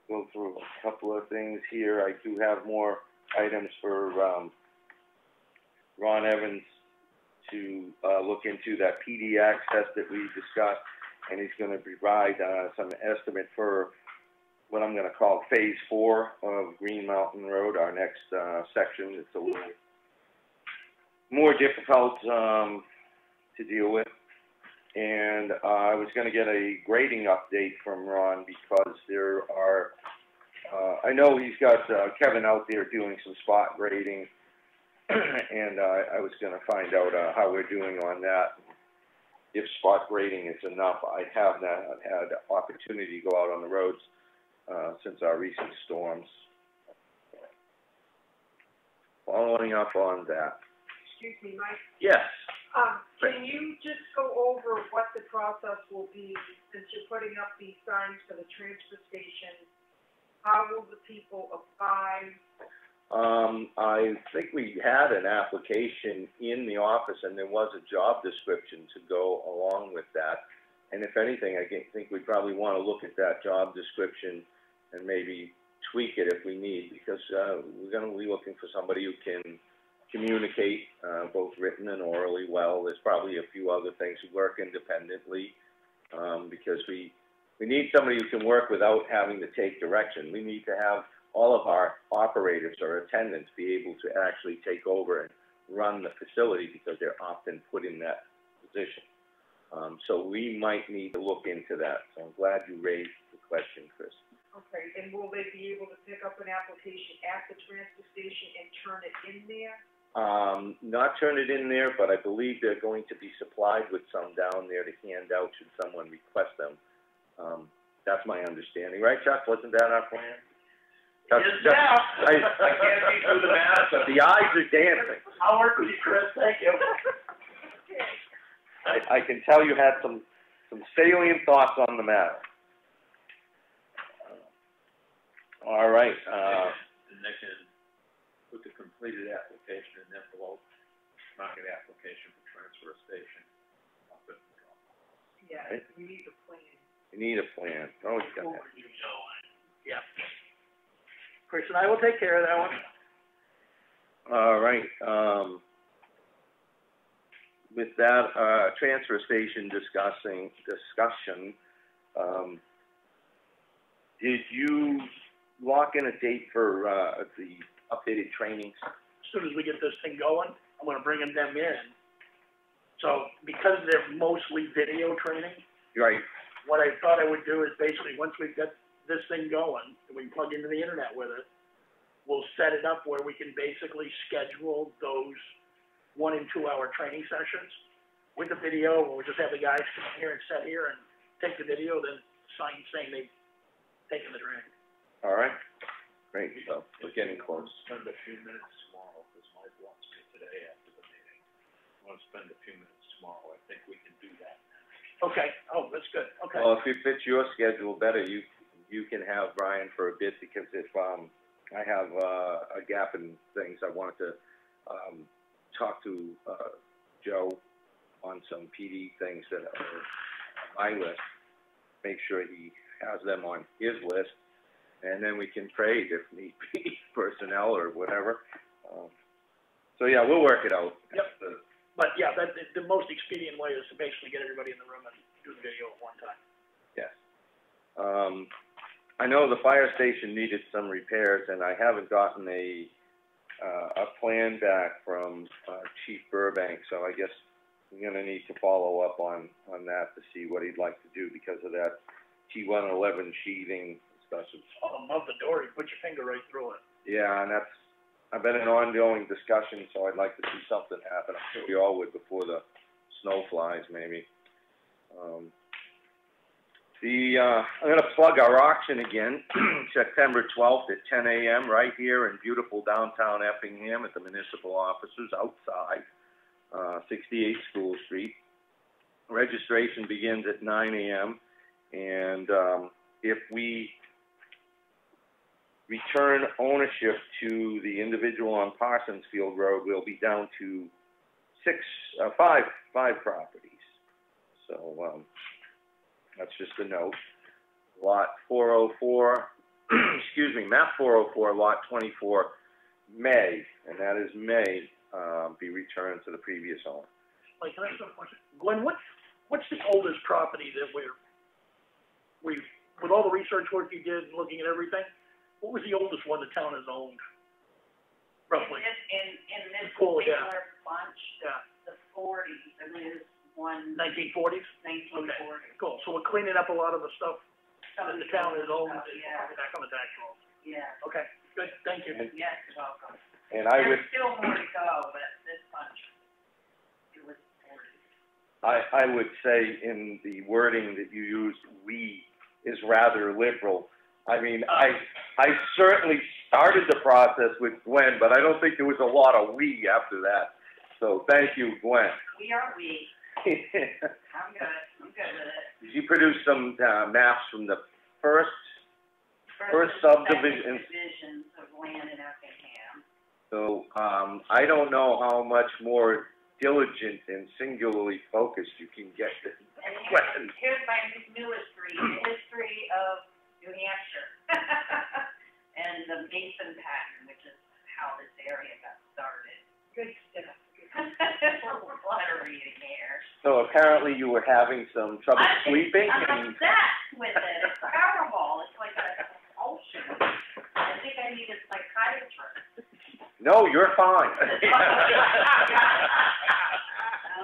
go through a couple of things here. I do have more items for Ron Evans to look into that PD access that we discussed, and he's going to provide some estimate for what I'm going to call Phase 4 of Green Mountain Road, our next section. It's a little more difficult to deal with. And I was going to get a grading update from Ron because there are, I know he's got Kevin out there doing some spot grading, and I was going to find out how we're doing on that. If spot grading is enough, I have not had opportunity to go out on the roads since our recent storms. Following up on that. Excuse me, Mike. Yes. Can you just go over what the process will be since you're putting up these signs for the transfer station? How will the people apply? I think we had an application in the office, and there was a job description to go along with that. And if anything, I think we probably want to look at that job description and maybe tweak it if we need, because we're going to be looking for somebody who can communicate both written and orally well. There's probably a few other things who work independently because we need somebody who can work without having to take direction. We need to have all of our operators or attendants be able to actually take over and run the facility because they're often put in that position. So we might need to look into that. So I'm glad you raised the question, Chris. Okay, and will they be able to pick up an application at the transfer station and turn it in there? Not turn it in there, but I believe they're going to be supplied with some down there to hand out should someone request them. That's my understanding. Right, Chuck? Wasn't that our plan? Yes, now. I can't see through the mask, but the eyes are dancing. I'll work with you, Chris. Thank you. I can tell you had some salient thoughts on the matter. All right. And they can put the completed application in an envelope, mark an application for transfer station. Yeah, Right. we need a plan. You need a plan. Oh, you got that. Yeah. Chris and I will take care of that one. All right. With that transfer station discussion, did you lock in a date for the updated trainings? As soon as we get this thing going, I'm going to bring them in. So because they're mostly video training, Right. what I thought I would do is basically once we've got this thing going and we plug into the internet with it, we'll set it up where we can basically schedule those 1 and 2 hour training sessions with the video. We'll just have the guys come here and sit here and take the video, then sign saying they've taken the training. All right. Great. So we're getting close. Spend a few minutes tomorrow, because Mike wants me today after the meeting. I want to spend a few minutes tomorrow. I think we can do that. Okay. Oh, that's good. Okay. Well, if it fits your schedule better, you can have Brian for a bit, because if I have a gap in things, I wanted to talk to Joe on some PD things that are on my list, make sure he has them on his list, and then we can trade if need be, personnel or whatever. So yeah, we'll work it out. Yep. But yeah, the most expedient way is to basically get everybody in the room and do the video at one time. Yes. I know the fire station needed some repairs, and I haven't gotten a plan back from, Chief Burbank, so I guess I'm gonna need to follow up on that to see what he'd like to do because of that T111 sheathing discussion. Oh, above the door, you put your finger right through it. Yeah, and I've been in ongoing discussion, so I'd like to see something happen. I'm sure we all would before the snow flies, maybe. I'm gonna plug our auction again, September 12th at 10 a.m. right here in beautiful downtown Effingham at the municipal offices outside, 68 School Street. Registration begins at 9 a.m. and if we return ownership to the individual on Parsons Field Road, we'll be down to five properties. So that's just a note. Lot 404, excuse me, map 404, lot 24, may, and that is may, be returned to the previous owner. Like, can I ask a question? Glenn, what's the oldest property that we've, with all the research work you did, looking at everything, what was the oldest one the town has owned? Roughly. In this Cool, yeah. particular bunch, Yeah. the 40s, I mean, there's one. 1940s? 1940. Okay, cool. So we're cleaning up a lot of the stuff that the town has owned, Yeah, back on the tax rolls. yeah, Okay, good, thank you. yes, welcome. And I would, There's still more to go, but this bunch, it was 40s. I would say in the wording that you used, we is rather liberal. I mean, I certainly started the process with Gwen, but I don't think there was a lot of we after that. So thank you, Gwen. We are we. I'm good with it. Did you produce some maps from the first subdivision? Divisions of land in Effingham. So I don't know how much more diligent and singularly focused you can get to And questions. here's my newest read, the history of New Hampshire. And the Mason pattern, which is how this area got started. Good stuff. A lot of reading here. So apparently you were having some trouble sleeping. I'm obsessed with it. It's terrible. It's like a compulsion. I think I need a psychiatrist. No, you're fine.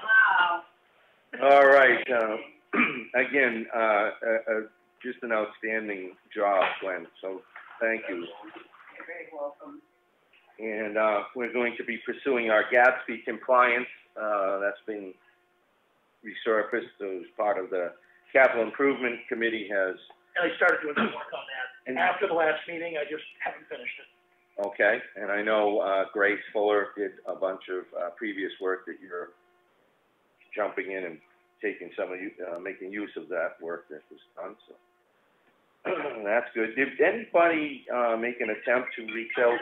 Wow. All right. Again, just an outstanding job, Glenn. So thank you. You're very welcome. And we're going to be pursuing our Gatsby compliance. That's been resurfaced as part of the Capital Improvement Committee has. And I started doing some work on that. And after the last meeting, I just haven't finished it. Okay, and I know Grace Fuller did a bunch of previous work that you're jumping in and taking some of you, making use of that work that was done. So that's good. Did anybody make an attempt to reach out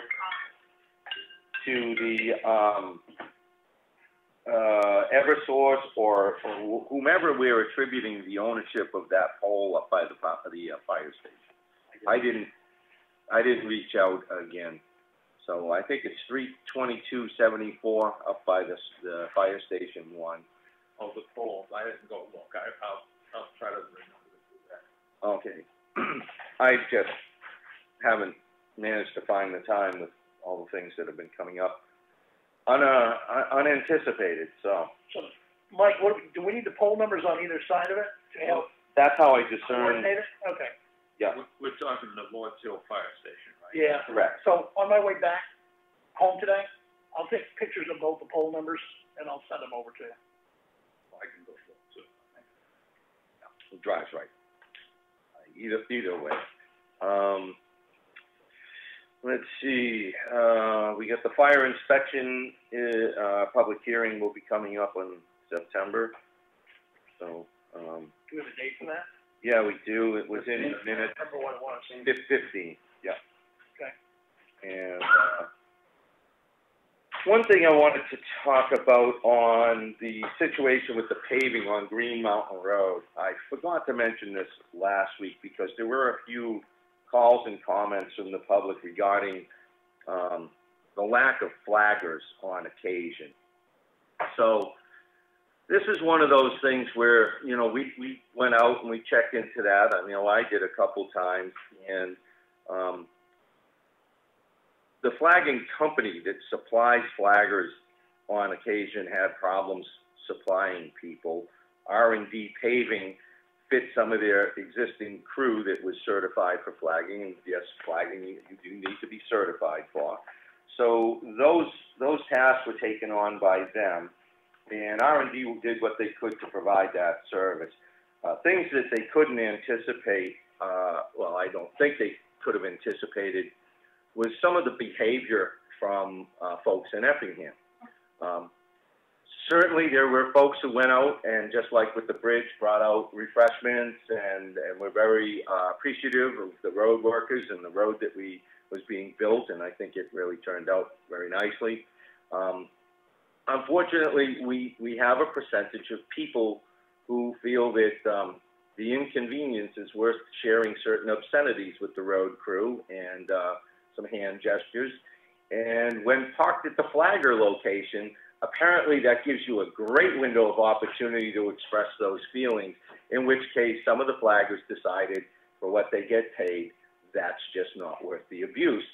to the Eversource or whomever we're attributing the ownership of that pole up by the fire station? I didn't reach out again. So I think it's 32274 up by the fire station one. Oh, the poles, I didn't go look, I'll try to remember to do that. Okay. I just haven't managed to find the time with all the things that have been coming up unanticipated, so. So, Mike, do we need the poll numbers on either side of it to help That's how I discern. coordinate it? Okay. Yeah, We're talking the Lord's Hill Fire Station, right? Yeah. correct. So on my way back home today, I'll take pictures of both the poll numbers and I'll send them over to you. I can go look too. It drives right. Either way. Let's see, we got the fire inspection, public hearing will be coming up in September. So, Do we have a date for that? yeah, we do. It was in the minute I remember what it was. 15, yeah. Okay. And, one thing I wanted to talk about on the situation with the paving on Green Mountain Road. I forgot to mention this last week because there were a few calls and comments from the public regarding the lack of flaggers on occasion. So this is one of those things where, you know, we went out and we checked into that. I mean, I did a couple times, and the flagging company that supplies flaggers on occasion had problems supplying people. R&D Paving fit some of their existing crew that was certified for flagging, and yes, flagging you do need to be certified for. So those tasks were taken on by them, and R&D did what they could to provide that service. Things that they couldn't anticipate, well, I don't think they could have anticipated, was some of the behavior from folks in Effingham. Certainly there were folks who went out and, just like with the bridge, brought out refreshments and were very appreciative of the road workers and the road that was being built, and I think it really turned out very nicely. Unfortunately, we have a percentage of people who feel that the inconvenience is worth sharing certain obscenities with the road crew and some hand gestures. And when parked at the flagger location, apparently that gives you a great window of opportunity to express those feelings, in which case some of the flaggers decided for what they get paid, that's just not worth the abuse.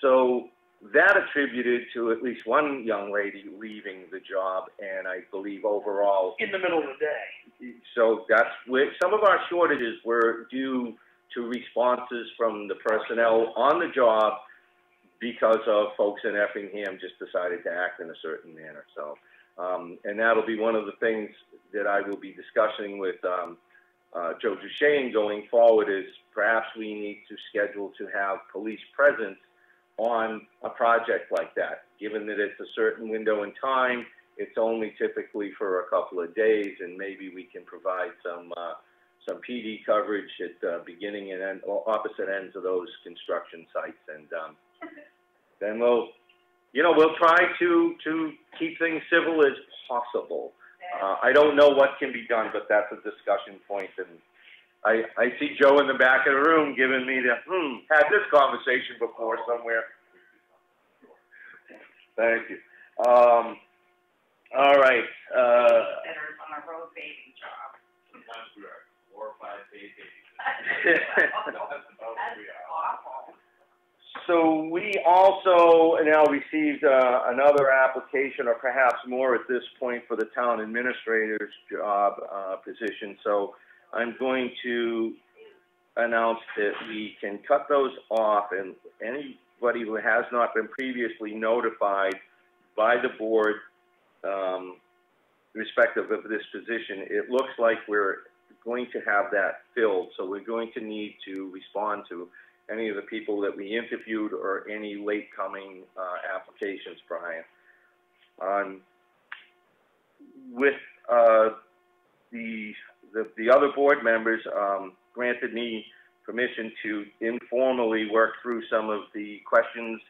So that attributed to at least one young lady leaving the job, and I believe overall... In the middle of the day. So that's where some of our shortages were due to responses from the personnel on the job, because of folks in Effingham just decided to act in a certain manner. So, and that'll be one of the things that I will be discussing with Joe Duchesne going forward, is perhaps we need to schedule to have police presence on a project like that. Given that it's a certain window in time, it's only typically for a couple of days, and maybe we can provide some PD coverage at the beginning and end, or opposite ends of those construction sites, and then we'll try to keep things civil as possible. I don't know what can be done, but that's a discussion point, and I see Joe in the back of the room giving me the, had this conversation before somewhere. Thank you. All right. Considered on a road paving job. Sometimes we are 4 or 5 days. That's awful. So we also now received another application, or perhaps more at this point, for the town administrator's job position. So I'm going to announce that we can cut those off, and anybody who has not been previously notified by the board, respective of this position, it looks like we're going to have that filled. So we're going to need to respond to any of the people that we interviewed or any late coming applications, Brian. With the other board members granted me permission to informally work through some of the questions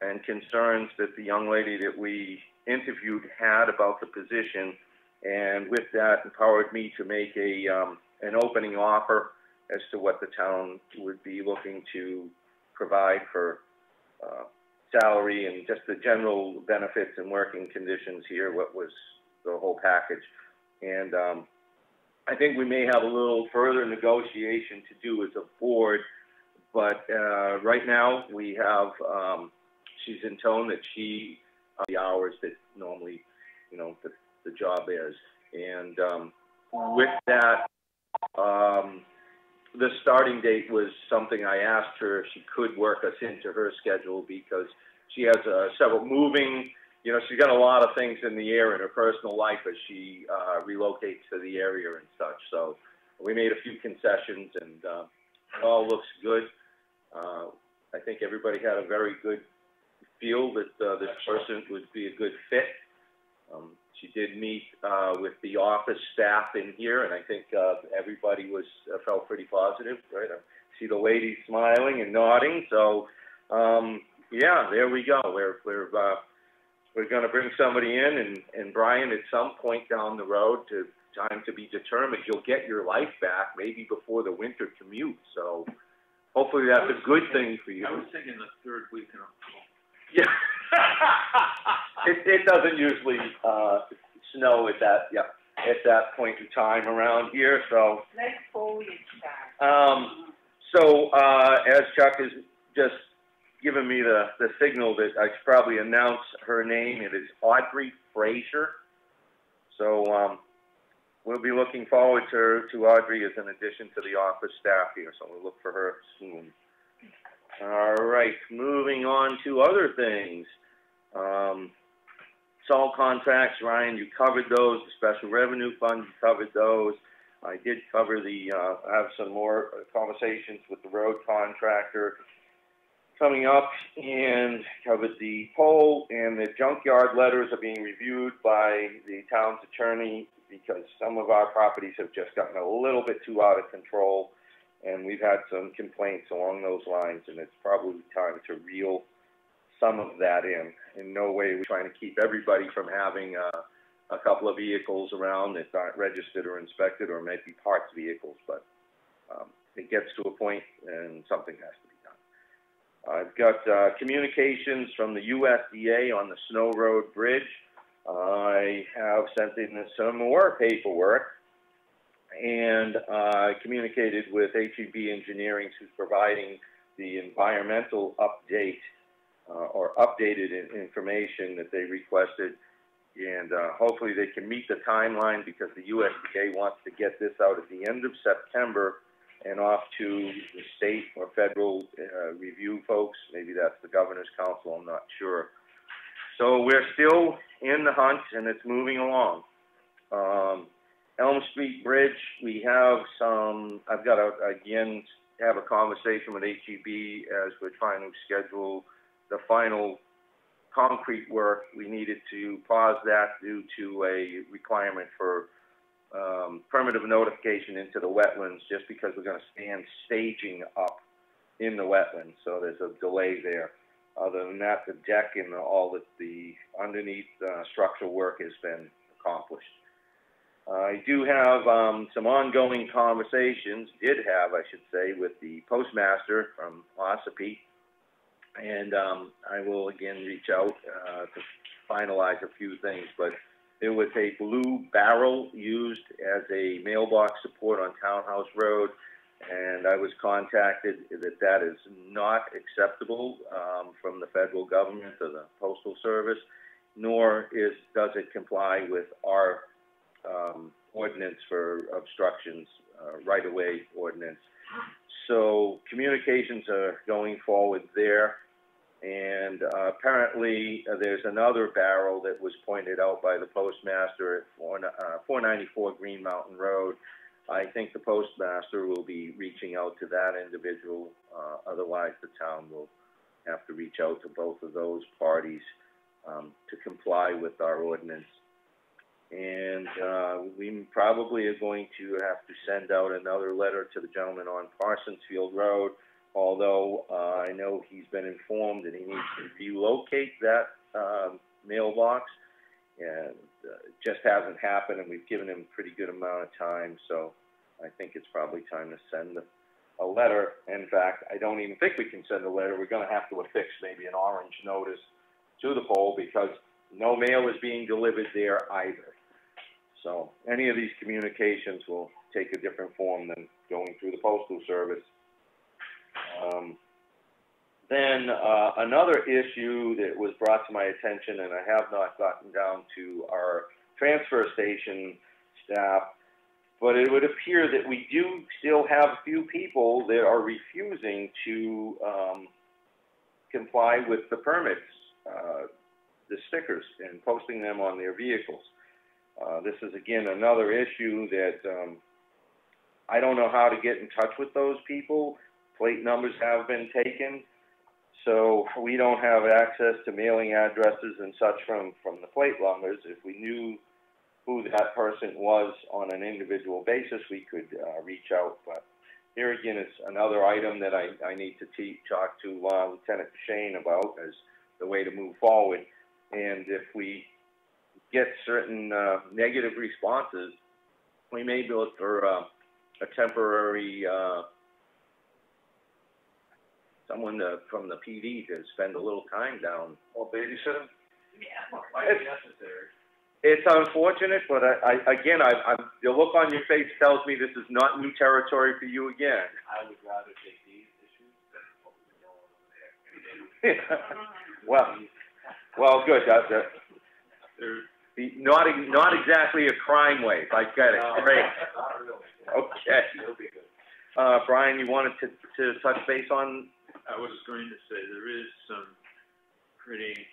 and concerns that the young lady that we interviewed had about the position, and with that empowered me to make an opening offer as to what the town would be looking to provide for salary and just the general benefits and working conditions here, what was the whole package. And I think we may have a little further negotiation to do as a board, but right now we have, she's in tone that she, the hours that normally, the job is. And with that, the starting date was something I asked her if she could work us into her schedule, because she has several moving, she's got a lot of things in the air in her personal life as she relocates to the area and such. So we made a few concessions, and it all looks good. I think everybody had a very good feel that this person would be a good fit. She did meet with the office staff in here, and I think everybody felt pretty positive, right? I see the ladies smiling and nodding, so yeah, there we go. We're going to bring somebody in, and Brian, at some point down the road, time to be determined, you'll get your life back, maybe before the winter commute. So hopefully that's a good thing for you. I was thinking the third week in October. Yeah. It doesn't usually snow at that. Yeah. at that point in time around here, so. Nice foliage time. As Chuck has just given me the signal that I should probably announce her name, it is Audrey Frazier. So, we'll be looking forward to Audrey as an addition to the office staff here, so we'll look for her soon. All right, moving on to other things. Salt contracts, Ryan, you covered those. The special revenue fund, you covered those. I did cover I have some more conversations with the road contractor coming up, and covered the poll, and the junkyard letters are being reviewed by the town's attorney because some of our properties have just gotten a little bit too out of control, and we've had some complaints along those lines, and it's probably time to reel some of that in. In no way we're trying to keep everybody from having a couple of vehicles around that aren't registered or inspected or maybe parts vehicles, but it gets to a point and something has to be done. I've got communications from the USDA on the Snow Road Bridge. I have sent in some more paperwork, and I communicated with HEB Engineering, who's providing the environmental update or updated information that they requested, and hopefully they can meet the timeline because the USDA wants to get this out at the end of September and off to the state or federal review folks. Maybe that's the Governor's Council, I'm not sure. So we're still in the hunt, and it's moving along. Elm Street Bridge, we have I've got to, again, have a conversation with HEB as we're trying to schedule the final concrete work. We needed to pause that due to a requirement for permit of notification into the wetlands, just because we're going to stand staging up in the wetlands, so there's a delay there. Other than that, the deck and all the underneath structural work has been accomplished. I do have some ongoing conversations, I should say, with the postmaster from Ossipee, and I will again reach out to finalize a few things, but there was a blue barrel used as a mailbox support on Townhouse Road, and I was contacted that is not acceptable from the federal government or the Postal Service, nor does it comply with our ordinance for obstructions, right-of-way ordinance. So communications are going forward there. And apparently there's another barrel that was pointed out by the postmaster at 494 Green Mountain Road. I think the postmaster will be reaching out to that individual. Otherwise, the town will have to reach out to both of those parties to comply with our ordinance. And we probably are going to have to send out another letter to the gentleman on Parsonsfield Road, although I know he's been informed that he needs to relocate that mailbox, and it just hasn't happened, and we've given him a pretty good amount of time, so I think it's probably time to send a letter. In fact, I don't even think we can send a letter. We're going to have to affix maybe an orange notice to the pole because no mail is being delivered there either. So any of these communications will take a different form than going through the Postal Service. Then another issue that was brought to my attention, and I have not gotten down to our transfer station staff, but it would appear that we do still have a few people that are refusing to comply with the permits, the stickers, and posting them on their vehicles. This is, again, another issue that I don't know how to get in touch with those people. Plate numbers have been taken, so we don't have access to mailing addresses and such from the plate numbers. If we knew who that person was on an individual basis, we could reach out. But here again, it's another item that I need to talk to Lieutenant Shane about as the way to move forward. And if we get certain negative responses, we may look for a temporary someone from the PD to spend a little time down. Or babysit him? Yeah, might be necessary. It's unfortunate, but again, the look on your face tells me this is not new territory for you again. I would rather take these issues than what we're doing over there. Well, good. Not exactly a crime wave. I get it. No, Great. not really. Okay. It'll be good. Brian, you wanted to touch base on? I was going to say, there is some pretty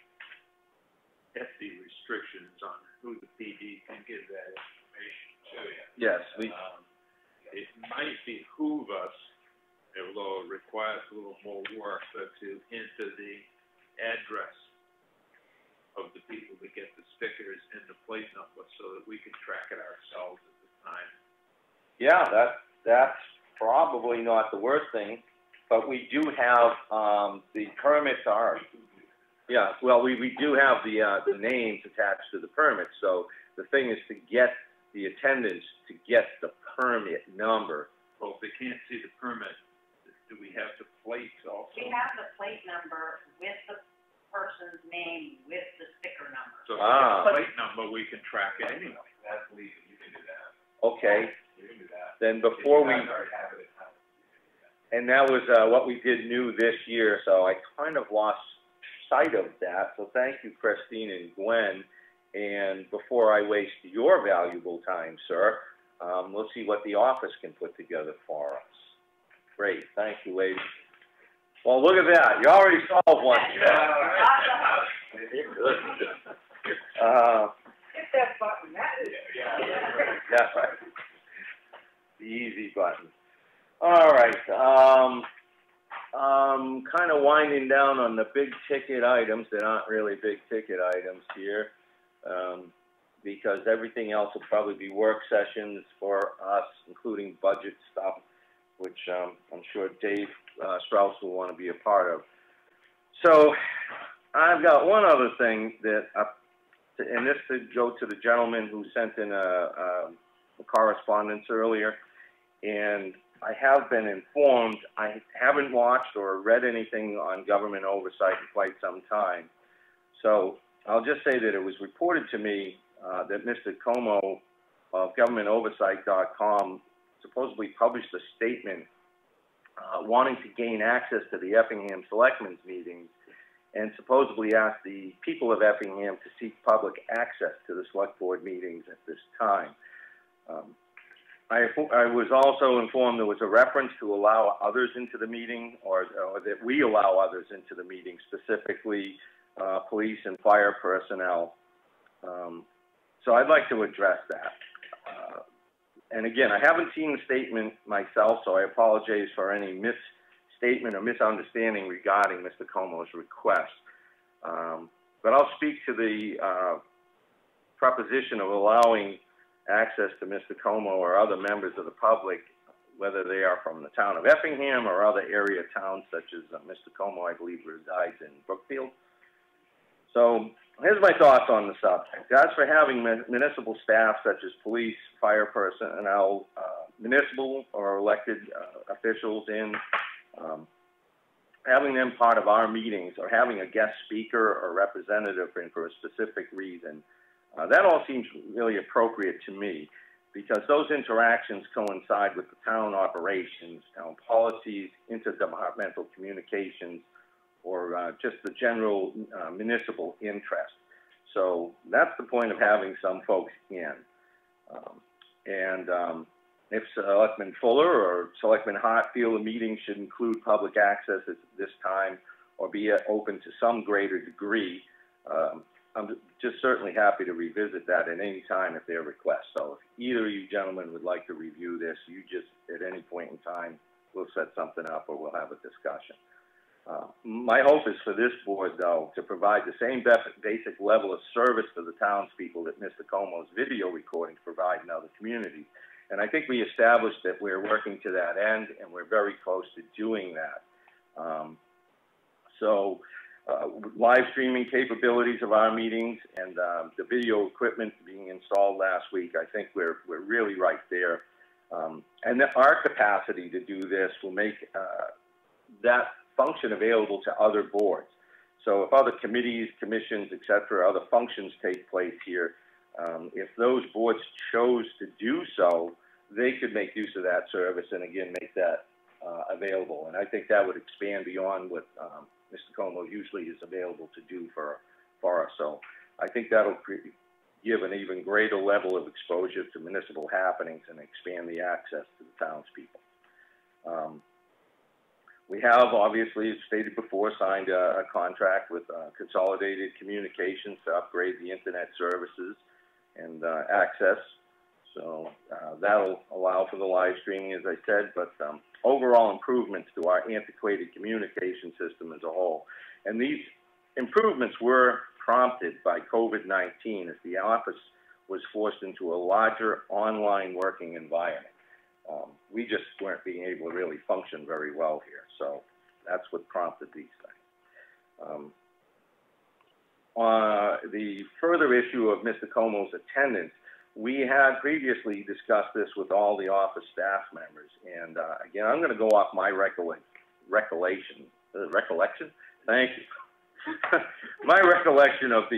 hefty restrictions on who the PD can give that information to. Yes, It might behoove us, although it requires a little more work, but to enter the address of the people that get the stickers and the plate number so that we can track it ourselves at the time. Yeah, that's probably not the worst thing, but we do have, the permits are, yeah, well, we do have the names attached to the permits, so the thing is to get the attendants to get the permit number. Well, if they can't see the permit, do we have the plates also? We have the plate number with the person's name with the sticker number. So if we have the plate number, we can track it anyway. That's legal, you can do that. Okay, You can do that. then before we, You guys already have it at home. and that was what we did new this year, so I kind of lost sight of that. So thank you, Christine and Gwen. And before I waste your valuable time, sir, let's see what the office can put together for us. Great, thank you, ladies. Well, look at that, you already solved one. You're good. Hit that button, that is. That's right. The easy button. All right, kind of winding down on the big ticket items that aren't really big ticket items here, because everything else will probably be work sessions for us, including budget stuff, which I'm sure Dave Strauss will want to be a part of. So I've got one other thing that, and this to go to the gentleman who sent in a correspondence earlier, and I have been informed, I haven't watched or read anything on government oversight in quite some time. So I'll just say that it was reported to me that Mr. Comeau of GovernmentOversite.com supposedly published a statement wanting to gain access to the Effingham Selectmen's meetings and supposedly asked the people of Effingham to seek public access to the select board meetings at this time. I was also informed there was a reference to allow others into the meeting, or that we allow others into the meeting, specifically police and fire personnel. So I'd like to address that. And again, I haven't seen the statement myself, so I apologize for any misstatement or misunderstanding regarding Mr. Comeau's request. But I'll speak to the proposition of allowing access to Mr. Comeau or other members of the public, whether they are from the town of Effingham or other area towns such as Mr. Comeau, I believe, resides in Brookfield. So here's my thoughts on the subject. As for having municipal staff such as police, fire personnel, municipal or elected officials in, having them part of our meetings or having a guest speaker or representative in for a specific reason, that all seems really appropriate to me, because those interactions coincide with the town operations, town policies, interdepartmental communications, or just the general municipal interest. So that's the point of having some folks in. If Selectman Fuller or Selectman Hart feel the meeting should include public access at this time or be open to some greater degree, I'm just certainly happy to revisit that at any time at their request. So if either of you gentlemen would like to review this, you just, at any point in time, we'll set something up or we'll have a discussion. My hope is for this board, though, to provide the same basic level of service to the townspeople that Mr. Comeau's video recordings provide in other communities. And I think we established that we're working to that end, and we're very close to doing that. Live streaming capabilities of our meetings and the video equipment being installed last week, I think we're really right there. And our capacity to do this will make that function available to other boards. So if other committees, commissions, et cetera, other functions take place here, If those boards chose to do so, they could make use of that service and again make that available. And I think that would expand beyond what Mr. Comeau usually is available to do for us. So I think that'll give an even greater level of exposure to municipal happenings and expand the access to the townspeople. We have, obviously, as stated before, signed a contract with Consolidated Communications to upgrade the internet services and access. So that'll allow for the live streaming, as I said, but overall improvements to our antiquated communication system as a whole. And these improvements were prompted by COVID-19 as the office was forced into a larger online working environment. We just weren't being able to really function very well here, so that's what prompted these things. The further issue of Mr. Comeau's attendance, we had previously discussed this with all the office staff members, and again, I'm going to go off my recollection. Thank you. My recollection of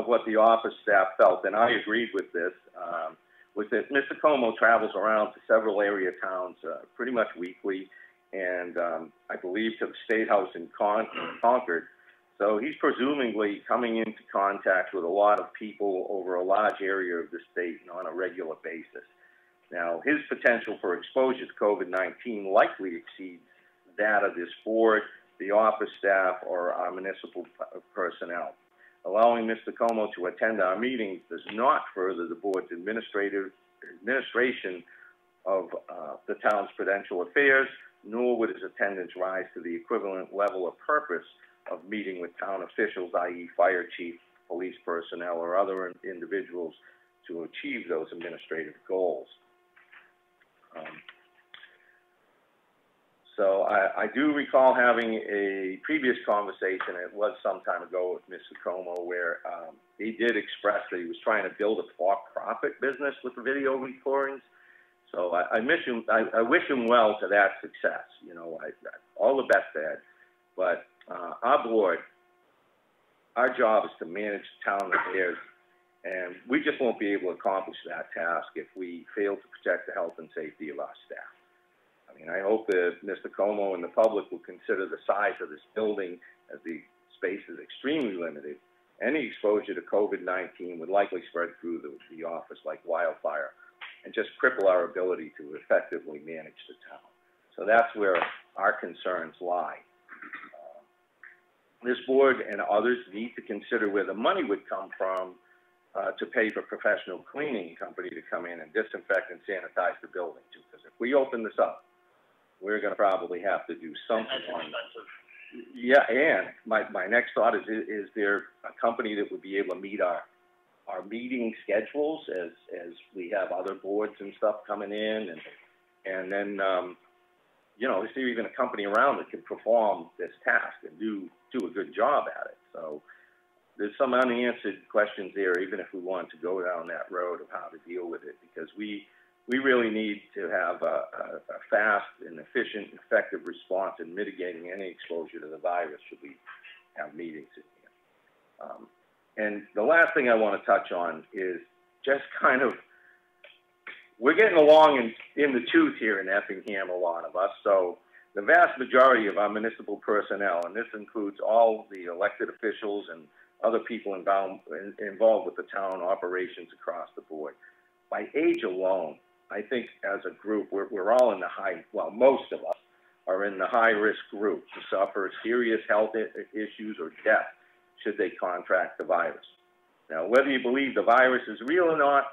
what the office staff felt, and I agreed with this, was that Mr. Comeau travels around to several area towns pretty much weekly, and I believe to the State House in Concord. So he's presumably coming into contact with a lot of people over a large area of the state and on a regular basis. Now, his potential for exposure to COVID-19 likely exceeds that of this board, the office staff, or our municipal personnel. Allowing Mr. Comeau to attend our meetings does not further the board's administration of the town's prudential affairs, nor would his attendance rise to the equivalent level of purpose of meeting with town officials, i.e. fire chief, police personnel, or other individuals to achieve those administrative goals. So I do recall having a previous conversation, it was some time ago, with Mr. Comeau, where he did express that he was trying to build a for-profit business with the video recordings. So I wish him well to that success. You know, all the best, Ed. But our board, our job is to manage town affairs, and we just won't be able to accomplish that task if we fail to protect the health and safety of our staff. I mean, I hope that Mr. Comeau and the public will consider the size of this building, as the space is extremely limited. Any exposure to COVID-19 would likely spread through the office like wildfire and just cripple our ability to effectively manage the town. So that's where our concerns lie. This board and others need to consider where the money would come from to pay for professional cleaning company to come in and disinfect and sanitize the building too. Because if we open this up, we're going to probably have to do something on it. Yeah, and my next thought is there a company that would be able to meet our meeting schedules as we have other boards and stuff coming in, and then you know, is there even a company around that can perform this task and do a good job at it? So there's some unanswered questions there, even if we want to go down that road of how to deal with it, because we really need to have a fast and efficient and effective response in mitigating any exposure to the virus should we have meetings in here. And the last thing I want to touch on is just kind of, we're getting along in the tooth here in Effingham, a lot of us. So the vast majority of our municipal personnel, and this includes all the elected officials and other people involved with the town operations across the board, by age alone, I think as a group, we're all in the high, well, most of us are in the high-risk group to suffer serious health issues or death should they contract the virus. Now, whether you believe the virus is real or not,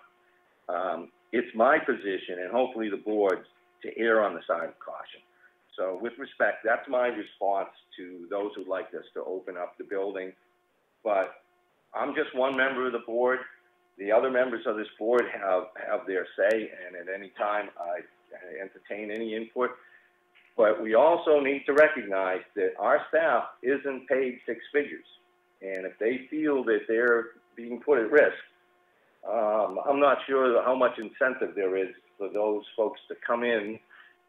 it's my position, and hopefully the board's, to err on the side of caution. So with respect, that's my response to those who'd like us to open up the building. But I'm just one member of the board. The other members of this board have their say, and at any time I entertain any input. But we also need to recognize that our staff isn't paid six figures. And if they feel that they're being put at risk, I'm not sure how much incentive there is for those folks to come in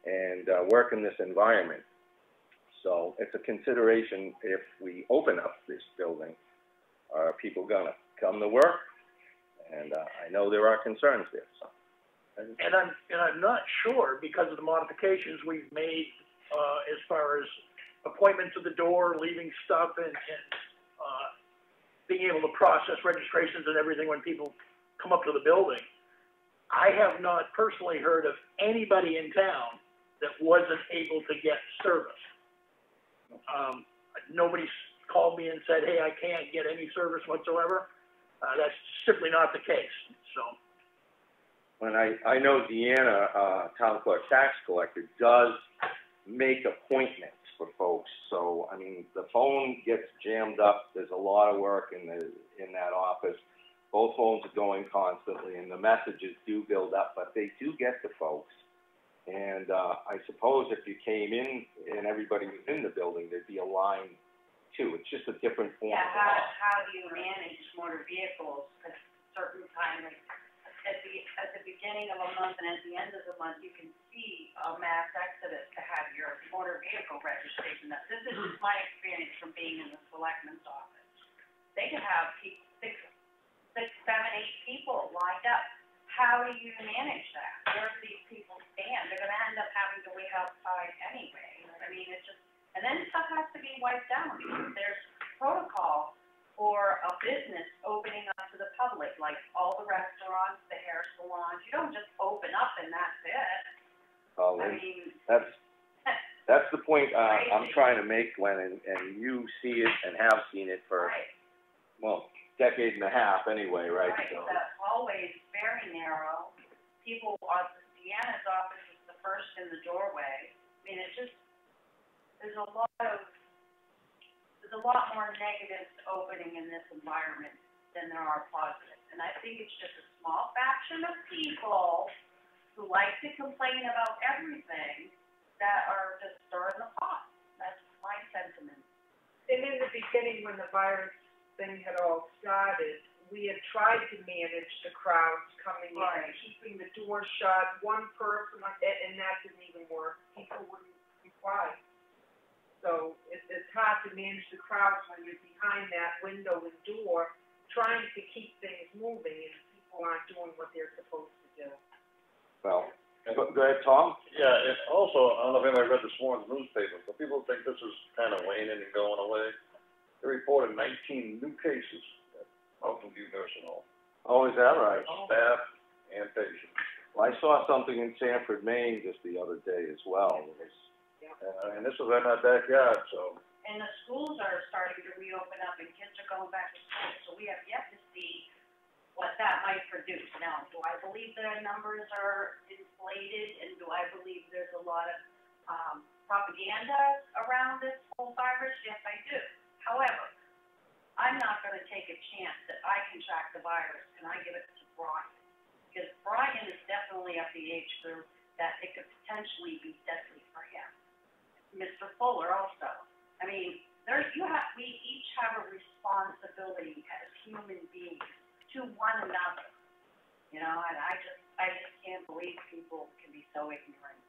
and work in this environment. So it's a consideration if we open up this building. Are people going to come to work And, I know there are concerns there, so. And I'm not sure, because of the modifications we've made, as far as appointments at the door, leaving stuff, and being able to process registrations and everything when people come up to the building. I have not personally heard of anybody in town that wasn't able to get service. Nobody's called me and said, hey, I can't get any service whatsoever. That's simply not the case, so. And I know Deanna, town clerk tax collector, does make appointments for folks. So, I mean, the phone gets jammed up. There's a lot of work in that office. Both phones are going constantly, and the messages do build up, but they do get to folks. And I suppose if you came in and everybody was in the building, there'd be a line too. It's just a different form. Yeah, how do you manage motor vehicles at certain times? Like at the beginning of a month and at the end of the month, you can see a mass exodus to have your motor vehicle registration. Now, this is just my experience from being in the Selectmen's office. They could have 6, 7, 8 people lined up. How do you manage that? Where do these people stand? They're going to end up having to wait outside anyway. I mean, it's just, and then stuff has to be wiped down because there's protocol for a business opening up to the public, like all the restaurants, the hair salons. You don't just open up and that's it. Well, I mean, that's the point I'm trying to make, Glenn, and you see it and have seen it for, well, decade and a half anyway, right? Right, So. the hallway is very narrow. People, Deanna's office is the first in the doorway. I mean, it's just, there's a lot more negatives opening in this environment than there are positives. And I think it's just a small fraction of people who like to complain about everything that are just stirring the pot. That's my sentiment. And in the beginning, when the virus thing had all started, we had tried to manage the crowds coming in, keeping the door shut, one person, and that didn't even work. People wouldn't comply. So it's hard to manage the crowds when you're behind that window and door, trying to keep things moving, and people aren't doing what they're supposed to do. Well, go ahead, Tom. Yeah, and also, I don't know if anybody read this morning's newspaper, but people think this is kind of waning and going away. They reported 19 new cases at Mountain View Nursing Home. Oh, is that right? Staff and patients. Well, I saw something in Sanford, Maine just the other day as well. It was, And this was in our backyard, so. And the schools are starting to reopen up and kids are going back to school, so we have yet to see what that might produce. Now, do I believe the numbers are inflated, and do I believe there's a lot of propaganda around this whole virus? Yes, I do. However, I'm not going to take a chance that I contract the virus and I give it to Brian, because Brian is definitely of the age group that it could potentially be deadly for him. Mr. Fuller also. I mean, we each have a responsibility as human beings to one another. You know, and I just can't believe people can be so ignorant.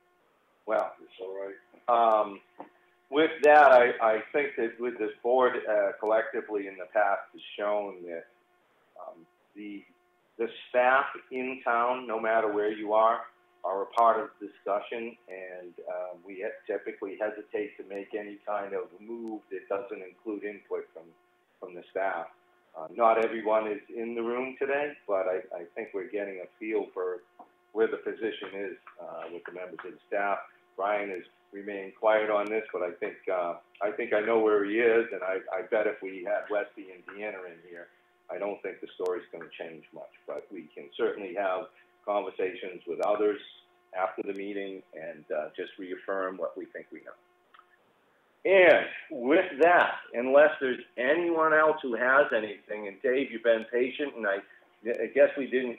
well, it's all right. With that, I think that with this board collectively in the past has shown that the staff in town, no matter where you are a part of the discussion, and we typically hesitate to make any kind of move that doesn't include input from the staff. Not everyone is in the room today, but I think we're getting a feel for where the position is with the members of the staff. Brian has remained quiet on this, but I think I know where he is, and I bet if we had Westy and Deanna in here, I don't think the story's going to change much. But we can certainly have conversations with others after the meeting and just reaffirm what we think we know. And with that, unless there's anyone else who has anything, and Dave, you've been patient, and I guess we didn't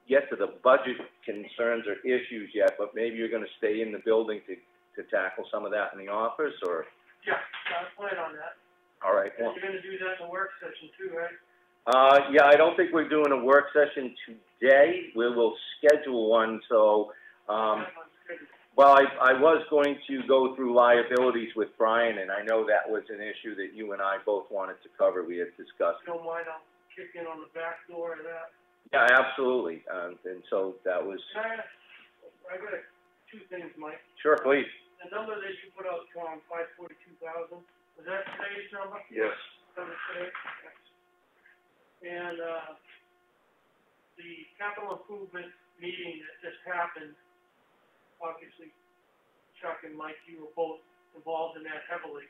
get to the budget concerns or issues yet, but maybe you're going to stay in the building to tackle some of that in the office, or? Yeah, I plan on that. All right. You're gonna do that in the work session too, right? Yeah, I don't think we're doing a work session today. We will schedule one, so, well, I was going to go through liabilities with Brian, and I know that was an issue that you and I both wanted to cover. We had discussed. If you don't mind, I'll kick in on the back door of that. Yeah, absolutely, and so that was, I got two things, Mike. sure, please. The number that you put out, Tom, 542,000, was that today's number? Yes. That was today? And, the capital improvement meeting that just happened, obviously, Chuck and Mike, you were both involved in that heavily.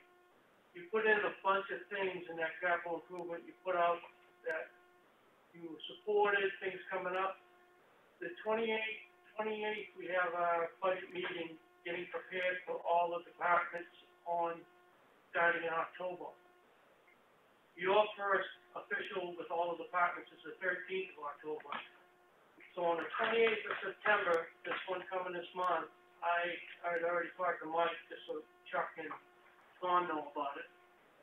You put in a bunch of things in that capital improvement, you put out that you supported things coming up. The 28th, we have our budget meeting, getting prepared for all the departments starting in October. Your first official with all the departments is the 13th of October. So on the 28th of September, this one coming this month, I had already talked to Mike, just so Chuck and Tom know about it.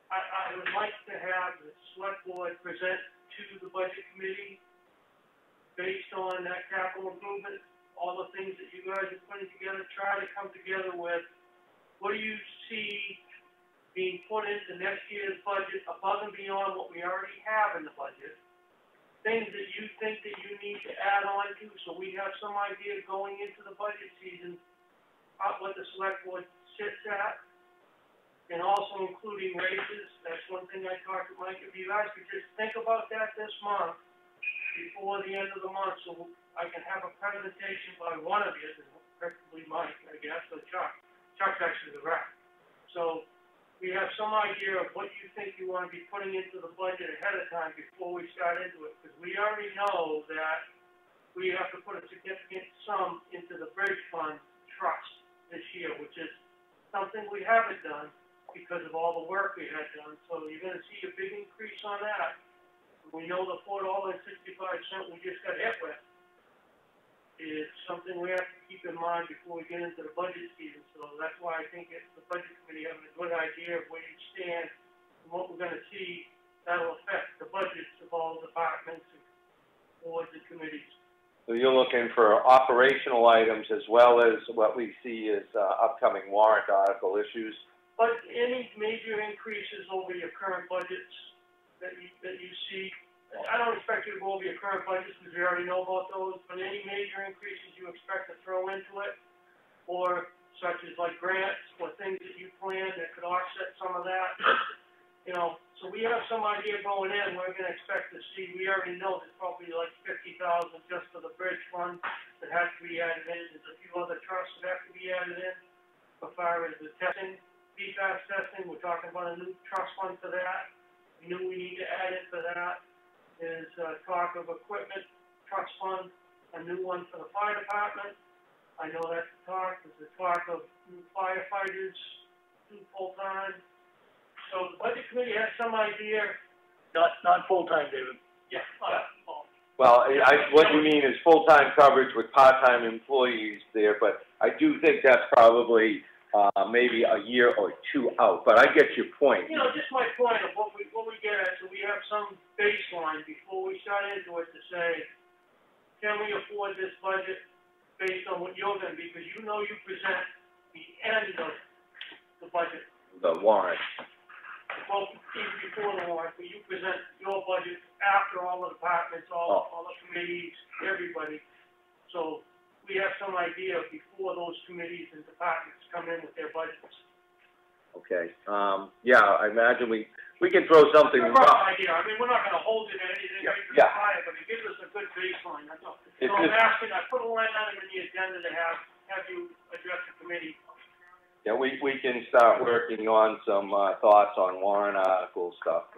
I would like to have the select board present to the budget committee, based on that capital improvement, all the things that you guys are putting together, try to come together with, what do you see being put into next year's budget above and beyond what we already have in the budget? Things that you think that you need to add on to, so we have some idea going into the budget season, what the select board sits at, and also including raises. That's one thing I talked to Mike. If you guys could just think about that this month, before the end of the month, so I can have a presentation by one of you, preferably Mike, I guess, or Chuck. Chuck's actually the rep. So we have some idea of what you think you want to be putting into the budget ahead of time before we start into it, because we already know that we have to put a significant sum into the bridge fund trust this year, which is something we haven't done because of all the work we had done. So you're going to see a big increase on that. We know the $4.65 we just got hit with is something we have to keep in mind before we get into the budget season. So that's why I think the budget committee having a good idea of where you stand and what we're going to see that'll affect the budgets of all the departments and boards and committees. So you're looking for operational items as well as what we see as upcoming warrant article issues? But any major increases over your current budgets that you see, I don't expect you to go over your current budgets because we already know about those, but any major increases you expect to throw into it, or such as like grants or things that you plan that could offset some of that, you know, so we have some idea going in, we're going to expect to see, we already know there's probably like $50,000 just for the bridge fund that has to be added in. There's a few other trusts that have to be added in. As far as the testing, PFAS testing, we're talking about a new trust fund for that. We knew we need to add it for that. There's talk of equipment trust fund, a new one for the fire department. I know that's the talk. There's the talk of new firefighters, new full-time. So the budget committee has some idea. Not full-time, David. Yeah. Well, what you mean is full-time coverage with part-time employees there, but I do think that's probably maybe a year or two out, but I get your point. You know, just my point of what we get at, so we have some baseline before we start into it to say, can we afford this budget based on what you're going to be, because you know you present the end of the budget. The warrant. Well, even before the warrant, but you present your budget after all the departments, all the committees, everybody. So we have some idea before those committees and departments come in with their budgets. Okay. Yeah, I imagine we can throw something. It's a rough idea. I mean, we're not going to hold it at anything, but it gives us a good baseline. That's all. So I'm asking, I put a line item in the agenda to have you address the committee. Yeah, we can start working on some thoughts on warrant article stuff.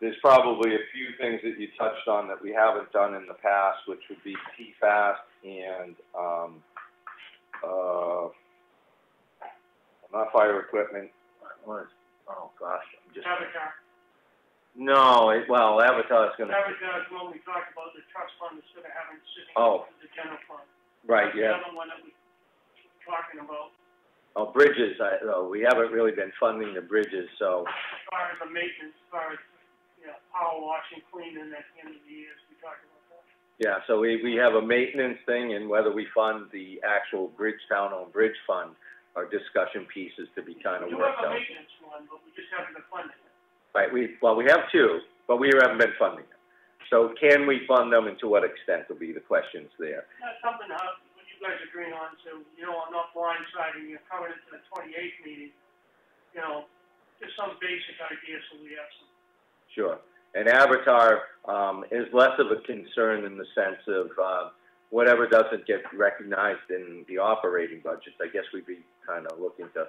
There's probably a few things that you touched on that we haven't done in the past, which would be PFAS and not fire equipment. Oh gosh, I'm just. Avatar. No, Avatar's gonna. Avatar's one we talked about, the trust fund instead of having sitting in the general fund. Right, that's yeah. The other one that we're talking about. Oh, bridges, we haven't really been funding the bridges, so. As far as the maintenance, as far as, power washing, cleaning at the end of the year, we talked about that. Yeah, so we have a maintenance thing, and whether we fund the actual town-owned bridge fund are discussion pieces to be kind of worked out. We do have a maintenance one, but we just haven't been funding it. Right, we have two, but we haven't been funding it. So can we fund them, and to what extent will be the questions there? That's something, what you guys agree on, so, you know, I'm not blindsiding you, coming into the 28th meeting, you know, just some basic ideas so we have some. Sure. And Avatar, is less of a concern in the sense of, whatever doesn't get recognized in the operating budgets, I guess we'd be kind of looking to,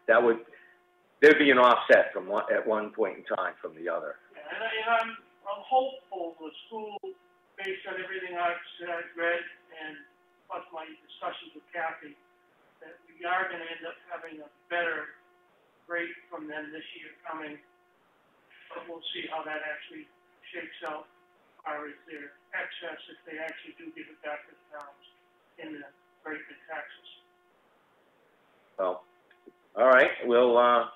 there'd be an offset from one, at one point in time from the other. Yeah, and I'm hopeful the school, based on everything I've read and plus my discussions with Kathy, that we are gonna end up having a better rate from them this year coming. But we'll see how that actually shakes out, as far as their excess, if they actually do give it back to the towns in the rate of taxes. Well, all right,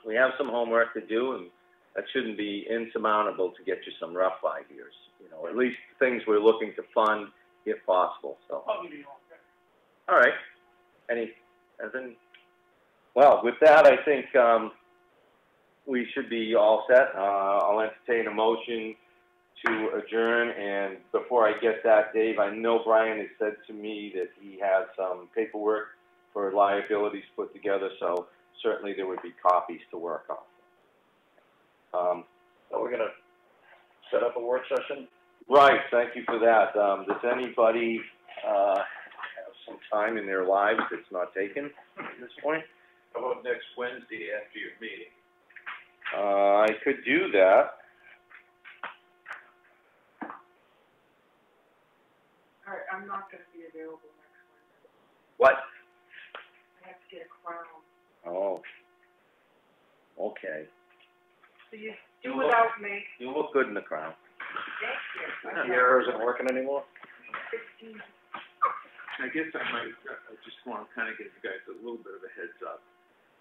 we have some homework to do, and that shouldn't be insurmountable to get you some rough ideas. You know, at least things we're looking to fund if possible, so. Probably okay. All right. Well, with that, I think, we should be all set. I'll entertain a motion to adjourn, and before I get that, Dave, I know Brian has said to me that he has some paperwork for liabilities put together, so certainly there would be copies to work on. So we're gonna set up a work session? Right, thank you for that. Does anybody, have some time in their lives that's not taken at this point? How about next Wednesday after your meeting? I could do that. All right, I'm not gonna be available next Wednesday. What? I have to get a crown. Oh. Okay. So you do without me. You look good in the crown. Thank you. The error isn't working anymore? 15. I guess I just want to kind of give you guys a little bit of a heads up.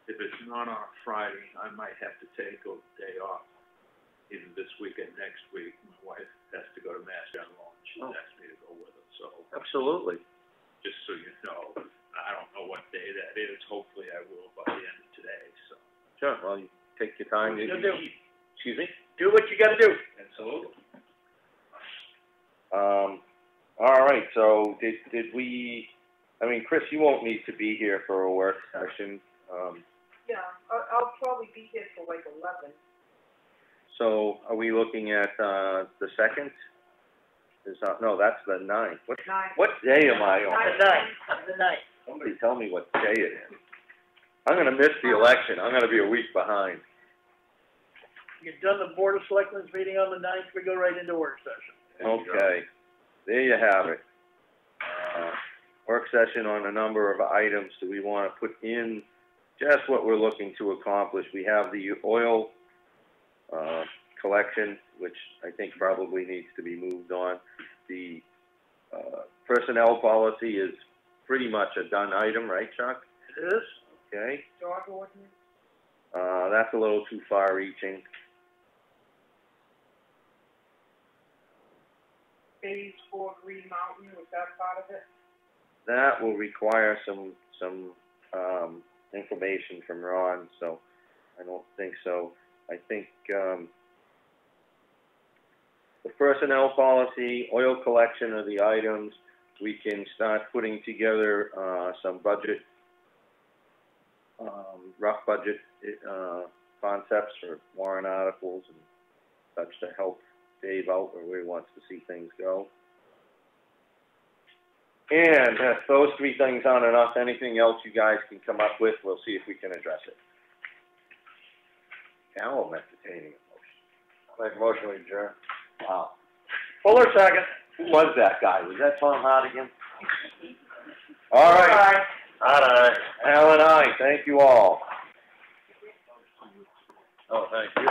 If it's not on a Friday, I might have to take a day off, either this week or next week. My wife has to go to Mass General, and she asked me to go with her, so. Absolutely. Just so you know, I don't know what day that is. Hopefully I will by the end of today, so. Sure, well, you take your time. You'll do. Excuse me? Do what you gotta do. Absolutely. All right, so did we, I mean, Chris, you won't need to be here for a work session. Yeah, I'll probably be here till like 11. So are we looking at, the 2nd? No, that's the 9th. What day am I on? The night. Somebody tell me what day it is. I'm gonna miss the election. I'm gonna be a week behind. You've done the Board of Selectmen's meeting on the 9th, we go right into work session. Okay, there you have it. Work session on a number of items that we want to put in, just what we're looking to accomplish. We have the oil collection, which I think probably needs to be moved on. The personnel policy is pretty much a done item, right, Chuck? It is. Okay. Dog ordinance? That's a little too far-reaching. Phase 4 Green Mountain, was that part of it? That will require some information from Ron, so I don't think so. I think, the personnel policy, oil collection are the items. We can start putting together, some budget, rough budget, concepts or warrant articles and such to help Dave out where he wants to see things go. And if those three things aren't enough, anything else you guys can come up with, we'll see if we can address it. Now I'm entertaining a motion. Make a motion to adjourn. Wow. Fuller second. Who was that guy? Was that Tom Hardigan? All right. Aye. Al and I, thank you all. Oh, thank you.